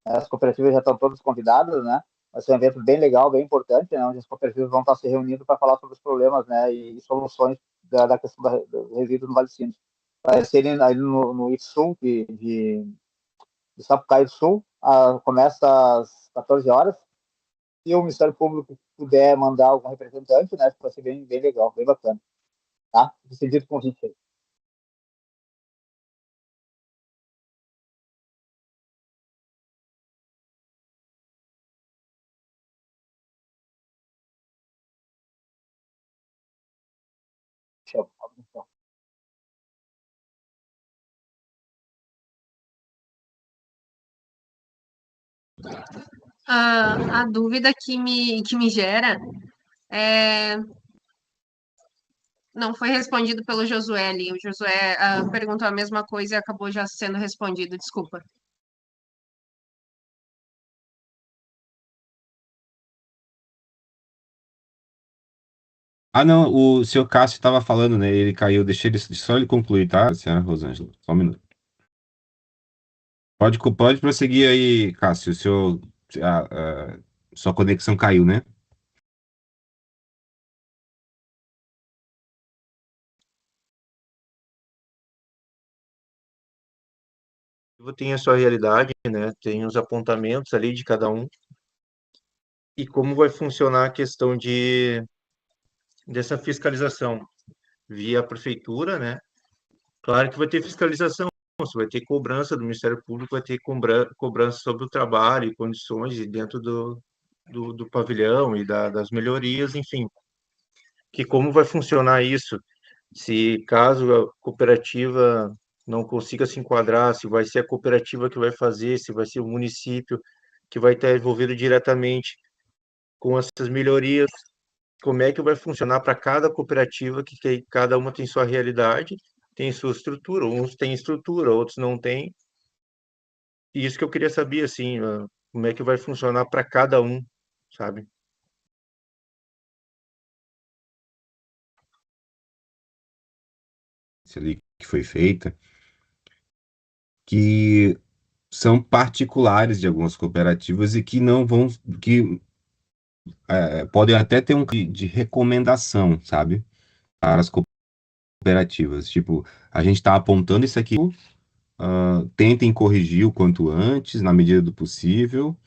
As cooperativas já estão todas convidadas, né? Vai ser um evento bem legal, bem importante, né? Onde as cooperativas vão estar se reunindo para falar sobre os problemas, né? E soluções da questão dos resíduos no Vale dos Sinos. Vai ser ali no IFSUL de Sapucaí do Sul, começa às 14 horas. Se o Ministério Público puder mandar algum representante, né? Vai ser bem legal, bem bacana. Tá? Decidido o convite aí. A dúvida que me gera é. Não foi respondido pelo Josué ali. O Josué perguntou a mesma coisa e acabou já sendo respondido. Desculpa. Ah, não, o senhor Cássio estava falando, né? Ele caiu, deixa ele só ele concluir, tá, senhora Rosângela? Só um minuto. Pode prosseguir aí, Cássio. Sua conexão caiu, né? Tem a sua realidade, né? Tem os apontamentos ali de cada um. E como vai funcionar a questão dessa fiscalização via prefeitura, né? Claro que vai ter fiscalização, você vai ter cobrança do Ministério Público, vai ter cobrança sobre o trabalho e condições e dentro do pavilhão e das melhorias, enfim. Que como vai funcionar isso? Se caso a cooperativa não consiga se enquadrar, se vai ser a cooperativa que vai fazer, se vai ser o município que vai estar envolvido diretamente com essas melhorias, como é que vai funcionar para cada cooperativa, que cada uma tem sua realidade, tem sua estrutura, uns têm estrutura, outros não têm. E isso que eu queria saber, assim, como é que vai funcionar para cada um, sabe? Ali que foi feita, que são particulares de algumas cooperativas e que não vão, que podem até ter de recomendação, sabe, para as cooperativas. Tipo, a gente está apontando isso aqui, tentem corrigir o quanto antes, na medida do possível,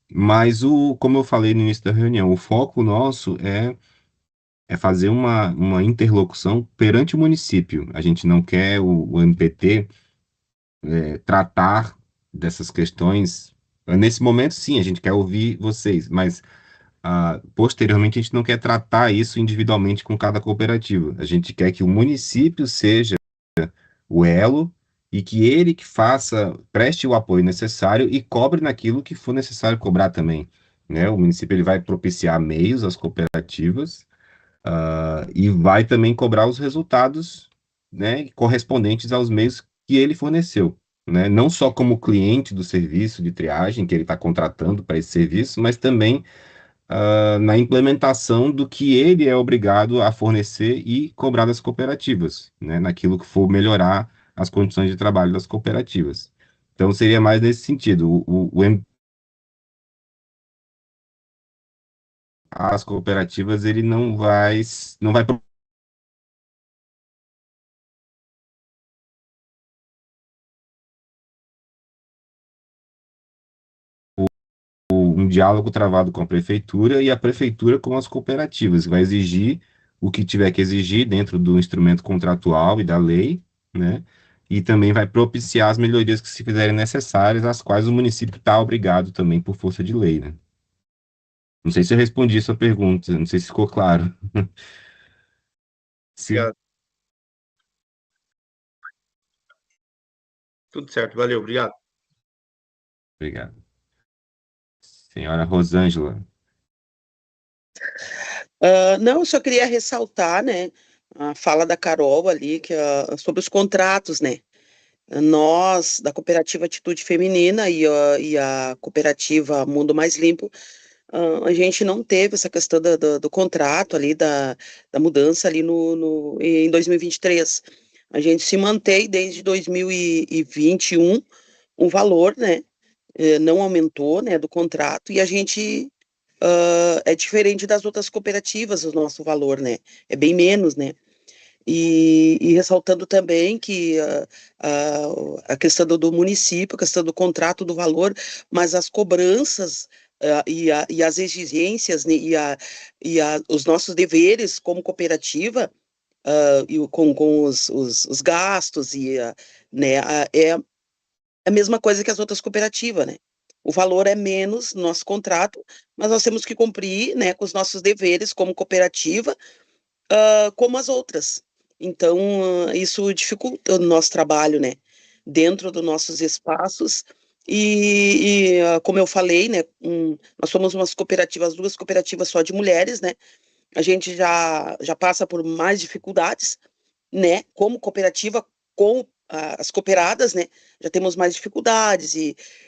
mas como eu falei no início da reunião, o foco nosso é fazer uma interlocução perante o município. A gente não quer o MPT tratar dessas questões. Nesse momento, sim, a gente quer ouvir vocês, mas posteriormente a gente não quer tratar isso individualmente com cada cooperativa. A gente quer que o município seja o elo e que ele que preste o apoio necessário e cobre naquilo que for necessário cobrar também. Né? O município ele vai propiciar meios às cooperativas e vai também cobrar os resultados, né, correspondentes aos meios que ele forneceu. Né? Não só como cliente do serviço de triagem que ele está contratando para esse serviço, mas também na implementação do que ele é obrigado a fornecer e cobrar das cooperativas, né? Naquilo que for melhorar as condições de trabalho das cooperativas. Então, seria mais nesse sentido. As cooperativas, ele não vai um diálogo travado com a prefeitura e a prefeitura com as cooperativas, vai exigir o que tiver que exigir dentro do instrumento contratual e da lei, né? E também vai propiciar as melhorias que se fizerem necessárias, as quais o município está obrigado também por força de lei, né? Não sei se eu respondi a sua pergunta, não sei se ficou claro. Se... Obrigado. Tudo certo, valeu, obrigado. Obrigado. Senhora Rosângela. Não, eu só queria ressaltar, né, a fala da Carol ali, sobre os contratos, né? Nós, da Cooperativa Atitude Feminina e a Cooperativa Mundo Mais Limpo, a gente não teve essa questão do contrato ali, da mudança ali em 2023. A gente se mantém desde 2021 um valor, né, não aumentou, né, do contrato, e a gente é diferente das outras cooperativas o nosso valor, né, é bem menos, né. E ressaltando também que a questão do município, a questão do contrato, do valor, mas as cobranças e as exigências, né, os nossos deveres como cooperativa, com os gastos, né, é a mesma coisa que as outras cooperativas, né? O valor é menos no nosso contrato, mas nós temos que cumprir, né, com os nossos deveres como cooperativa, como as outras. Então, isso dificulta o nosso trabalho, né, dentro dos nossos espaços. Como eu falei, né, nós somos umas cooperativas, 2 cooperativas só de mulheres, né, a gente já passa por mais dificuldades, né, como cooperativa, com as cooperadas, né, já temos mais dificuldades,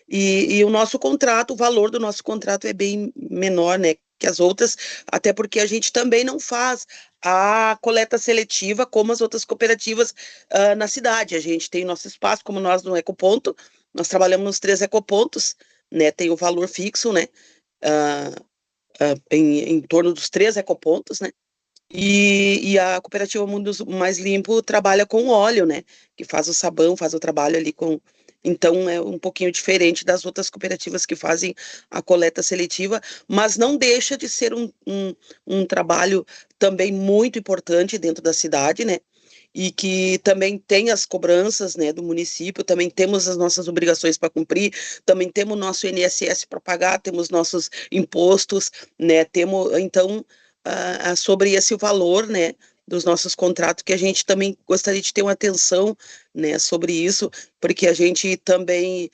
e o nosso contrato, o valor do nosso contrato é bem menor, né, que as outras, até porque a gente também não faz a coleta seletiva como as outras cooperativas na cidade. A gente tem nosso espaço, como nós no Ecoponto, nós trabalhamos nos 3 ecopontos, né, tem o valor fixo, né, em torno dos 3 ecopontos, né, e a Cooperativa Mundo Mais Limpo trabalha com óleo, né, que faz o sabão, faz o trabalho ali com... Então, é um pouquinho diferente das outras cooperativas que fazem a coleta seletiva, mas não deixa de ser um trabalho também muito importante dentro da cidade, né, e que também tem as cobranças, né, do município, também temos as nossas obrigações para cumprir, também temos o nosso INSS para pagar, temos nossos impostos, né, então, sobre esse valor, né, dos nossos contratos, que a gente também gostaria de ter uma atenção, né, sobre isso, porque a gente também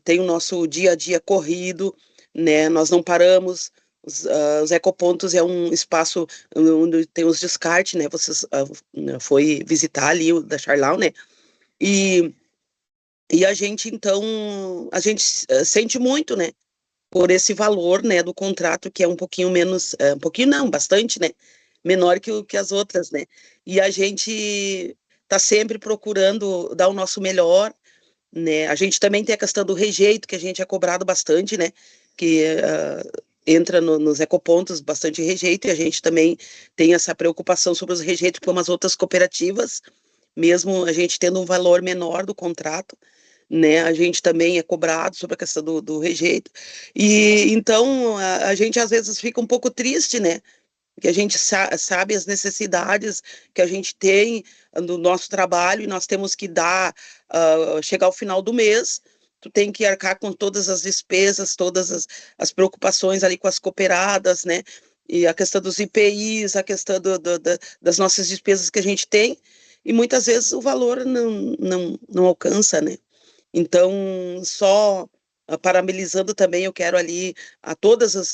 tem o nosso dia a dia corrido, né, nós não paramos. Os ecopontos é um espaço onde tem os descartes, né, vocês foi visitar ali o da Charlau, né, e a gente, então, a gente sente muito, né, por esse valor, né, do contrato, que é um pouquinho menos, um pouquinho não, bastante, né, menor que as outras, né, e a gente está sempre procurando dar o nosso melhor, né, a gente também tem a questão do rejeito, que a gente é cobrado bastante, né, que entra nos ecopontos bastante rejeito, e a gente também tem essa preocupação sobre os rejeitos como as outras cooperativas, mesmo a gente tendo um valor menor do contrato, né, a gente também é cobrado sobre a questão do rejeito, e então a gente às vezes fica um pouco triste, né, que a gente sabe as necessidades que a gente tem no nosso trabalho, e nós temos que dar, chegar ao final do mês, tu tem que arcar com todas as despesas, todas as preocupações ali com as cooperadas, né, e a questão dos IPIs, a questão das nossas despesas que a gente tem, e muitas vezes o valor não alcança, né. Então, só parabenizando também, eu quero ali a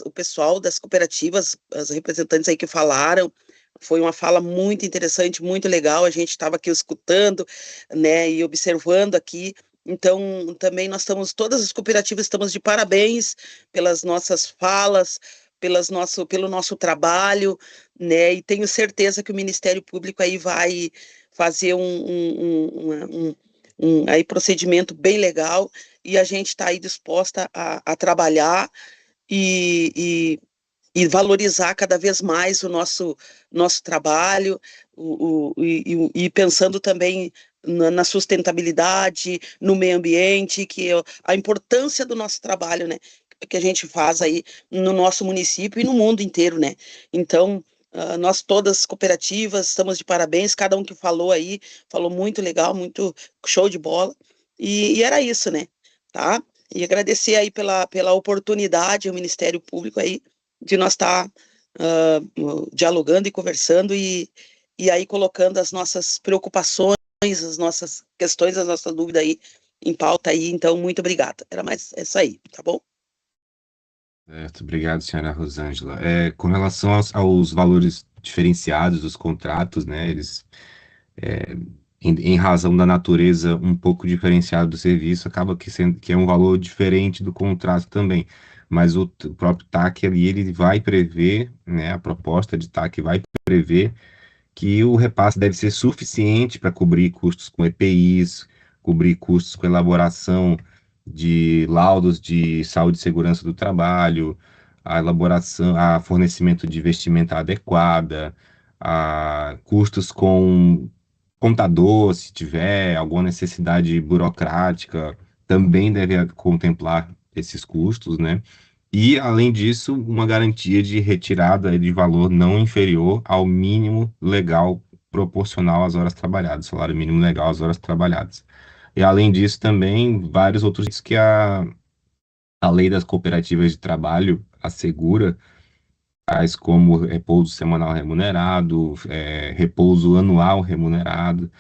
o pessoal das cooperativas, as representantes aí que falaram, foi uma fala muito interessante, muito legal, a gente estava aqui escutando, né, e observando aqui, então, também todas as cooperativas estamos de parabéns pelas nossas falas, pelo nosso trabalho, né, e tenho certeza que o Ministério Público aí vai fazer aí procedimento bem legal, e a gente está aí disposta a trabalhar e valorizar cada vez mais o nosso trabalho, e pensando também na sustentabilidade, no meio ambiente, a importância do nosso trabalho, né, que a gente faz aí no nosso município e no mundo inteiro, né. Então, nós todas cooperativas estamos de parabéns, cada um que falou aí, falou muito legal, muito show de bola, e era isso, né, tá? E agradecer aí pela oportunidade, ao Ministério Público aí, de nós estar dialogando e conversando e aí colocando as nossas preocupações, as nossas questões, as nossas dúvidas aí em pauta aí, então muito obrigada. Era mais isso aí, tá bom? Certo, obrigado, senhora Rosângela. Com relação aos valores diferenciados dos contratos, né, eles, em razão da natureza um pouco diferenciada do serviço, acaba que é um valor diferente do contrato também. Mas o próprio TAC ali, ele vai prever, né, a proposta de TAC vai prever que o repasse deve ser suficiente para cobrir custos com EPIs, cobrir custos com elaboração de laudos de saúde e segurança do trabalho, a elaboração, a fornecimento de vestimenta adequada, a custos com contador, se tiver alguma necessidade burocrática, também deve contemplar esses custos, né? E, além disso, uma garantia de retirada de valor não inferior ao mínimo legal proporcional às horas trabalhadas, salário mínimo legal às horas trabalhadas. E, além disso, também vários outros itens que a lei das cooperativas de trabalho assegura, tais como repouso semanal remunerado, repouso anual remunerado,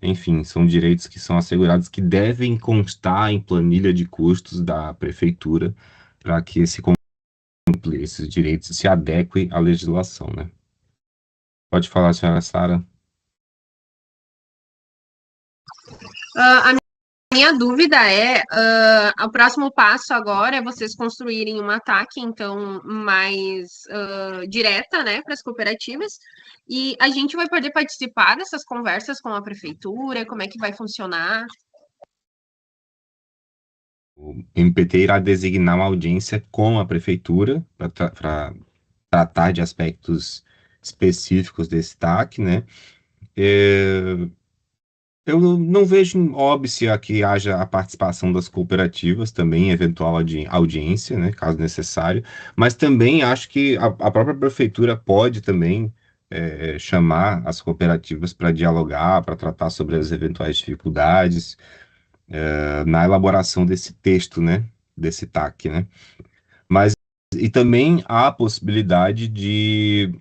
enfim, são direitos que são assegurados que devem constar em planilha de custos da prefeitura para que esses direitos se adequem à legislação, né? Pode falar, senhora Sara. A minha dúvida é, o próximo passo agora é vocês construírem uma TAC, então, mais direta, né, para as cooperativas, e a gente vai poder participar dessas conversas com a prefeitura, como é que vai funcionar? O MPT irá designar uma audiência com a prefeitura para tratar de aspectos específicos desse TAC, né? Eu não vejo óbvio que haja a participação das cooperativas também, eventual audiência, né, caso necessário, mas também acho que a própria prefeitura pode também chamar as cooperativas para dialogar, para tratar sobre as eventuais dificuldades na elaboração desse texto, né, desse TAC, né? Mas e também há a possibilidade de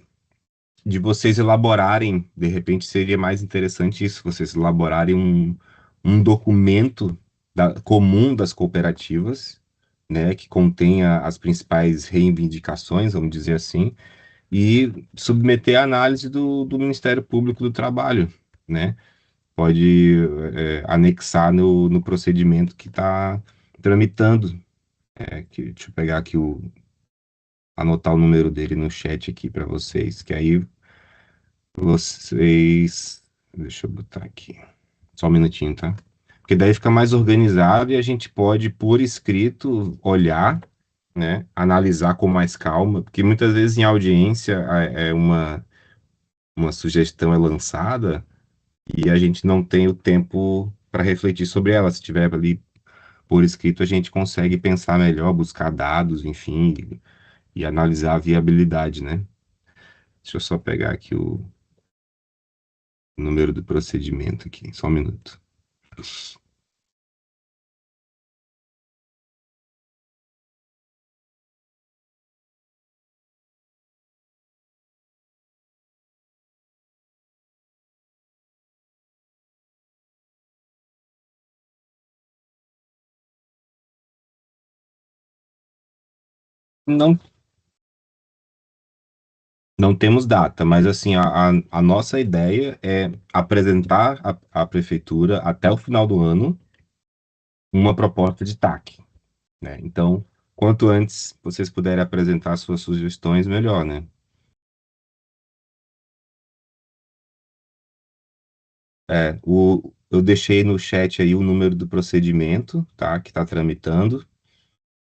vocês elaborarem, de repente seria mais interessante isso, vocês elaborarem um documento comum das cooperativas, né, que contenha as principais reivindicações, vamos dizer assim, e submeter à análise do Ministério Público do Trabalho, né? Pode anexar no procedimento que está tramitando. Deixa eu pegar aqui anotar o número dele no chat aqui para vocês, que aí vocês. Deixa eu botar aqui. Só um minutinho, tá? Porque daí fica mais organizado e a gente pode, por escrito, olhar, né? Analisar com mais calma, porque muitas vezes em audiência uma sugestão é lançada e a gente não tem o tempo para refletir sobre ela. Se tiver ali por escrito, a gente consegue pensar melhor, buscar dados, enfim, e analisar a viabilidade, né? Deixa eu só pegar aqui o número do procedimento aqui, só um minuto. Não, não temos data, mas assim, a nossa ideia é apresentar à prefeitura até o final do ano uma proposta de TAC, né? Então, quanto antes vocês puderem apresentar suas sugestões, melhor, né? Eu deixei no chat aí o número do procedimento, tá? Que está tramitando,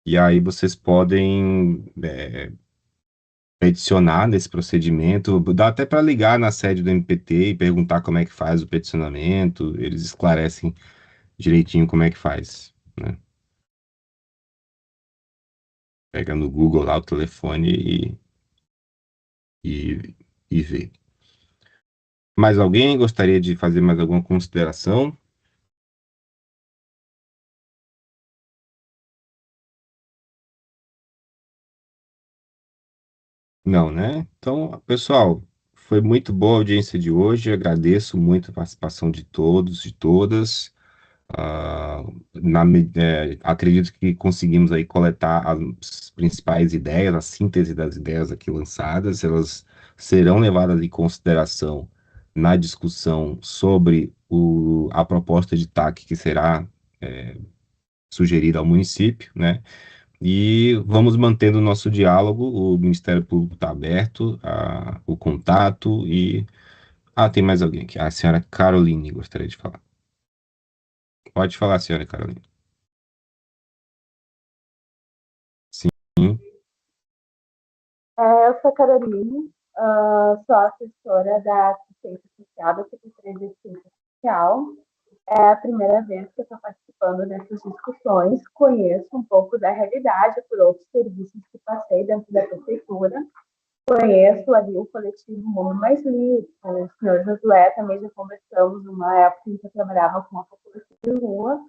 e aí vocês podem peticionar nesse procedimento, dá até para ligar na sede do MPT e perguntar como é que faz o peticionamento, eles esclarecem direitinho como é que faz, né? Pega no Google lá o telefone e e ver. Mais alguém gostaria de fazer mais alguma consideração? Não, né? Então, pessoal, foi muito boa a audiência de hoje. Agradeço muito a participação de todos, de todas. Ah, acredito que conseguimos aí coletar as principais ideias, a síntese das ideias aqui lançadas. Elas serão levadas em consideração na discussão sobre a proposta de TAC que será sugerida ao município, né? E vamos mantendo o nosso diálogo. O Ministério Público está aberto, o contato e... Ah, tem mais alguém aqui. A senhora Caroline gostaria de falar. Pode falar, senhora Caroline. Sim. Eu sou a Caroline, sou assessora da assistência social, da Secretaria de Assistência Social. É a primeira vez que eu estou participando dessas discussões. Conheço um pouco da realidade por outros serviços que passei dentro da prefeitura. Conheço ali o coletivo Mundo Mais Livre, com o senhor Josué, também já conversamos numa época em que eu trabalhava com a população de rua.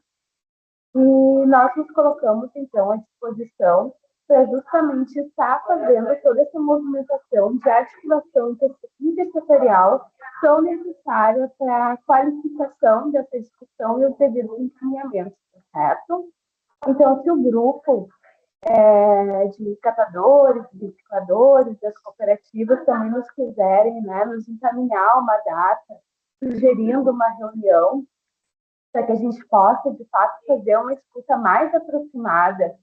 E nós nos colocamos, então, à disposição para justamente estar fazendo toda essa movimentação de articulação intersetorial tão necessária para a qualificação dessa discussão e os devidos encaminhamentos, certo? Então, se o grupo de catadores, de recicladores, das cooperativas também nos quiserem, né, nos encaminhar uma data, sugerindo uma reunião, para que a gente possa, de fato, fazer uma escuta mais aproximada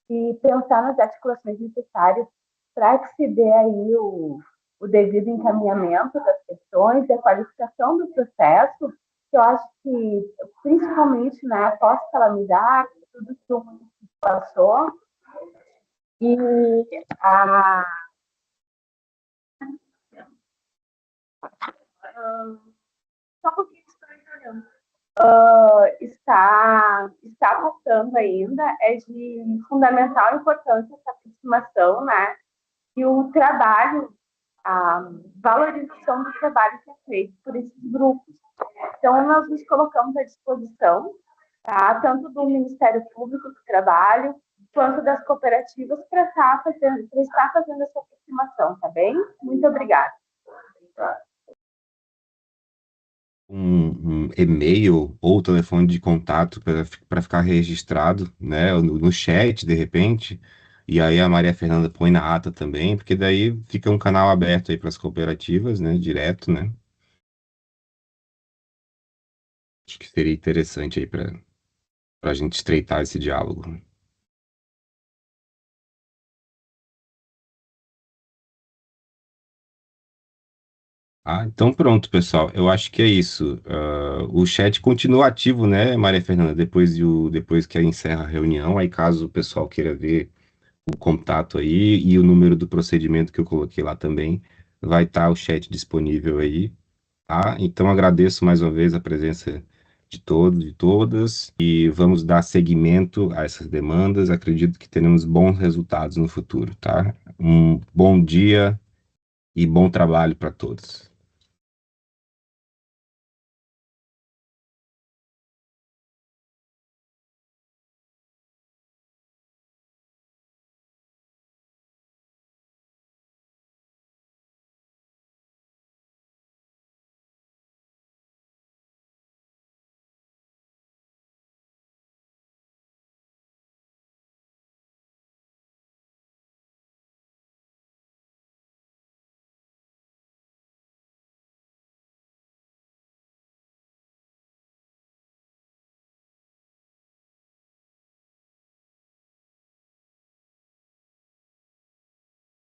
e pensar nas articulações necessárias para que se dê aí o devido encaminhamento das questões e a qualificação do processo, que eu acho que, principalmente, né, após calamidade, tudo que o município passou, e só um pouquinho está passando ainda, é de fundamental importância essa aproximação, né? E o trabalho, a valorização do trabalho que é feito por esses grupos. Então, nós nos colocamos à disposição, tá? Tanto do Ministério Público do Trabalho, quanto das cooperativas, para estar fazendo essa aproximação, tá bem? Muito obrigada. Um e-mail ou telefone de contato para ficar registrado, né, no chat, de repente, e aí a Maria Fernanda põe na ata também, porque daí fica um canal aberto aí para as cooperativas, né, direto, né. Acho que seria interessante aí para a gente estreitar esse diálogo. Então pronto, pessoal. Eu acho que é isso. O chat continua ativo, né, Maria Fernanda, depois que encerra a reunião. Aí, caso o pessoal queira ver o contato aí e o número do procedimento que eu coloquei lá também, vai estar o chat disponível aí, tá? Então, agradeço mais uma vez a presença de todos e todas e vamos dar seguimento a essas demandas. Acredito que teremos bons resultados no futuro, tá? Um bom dia e bom trabalho para todos.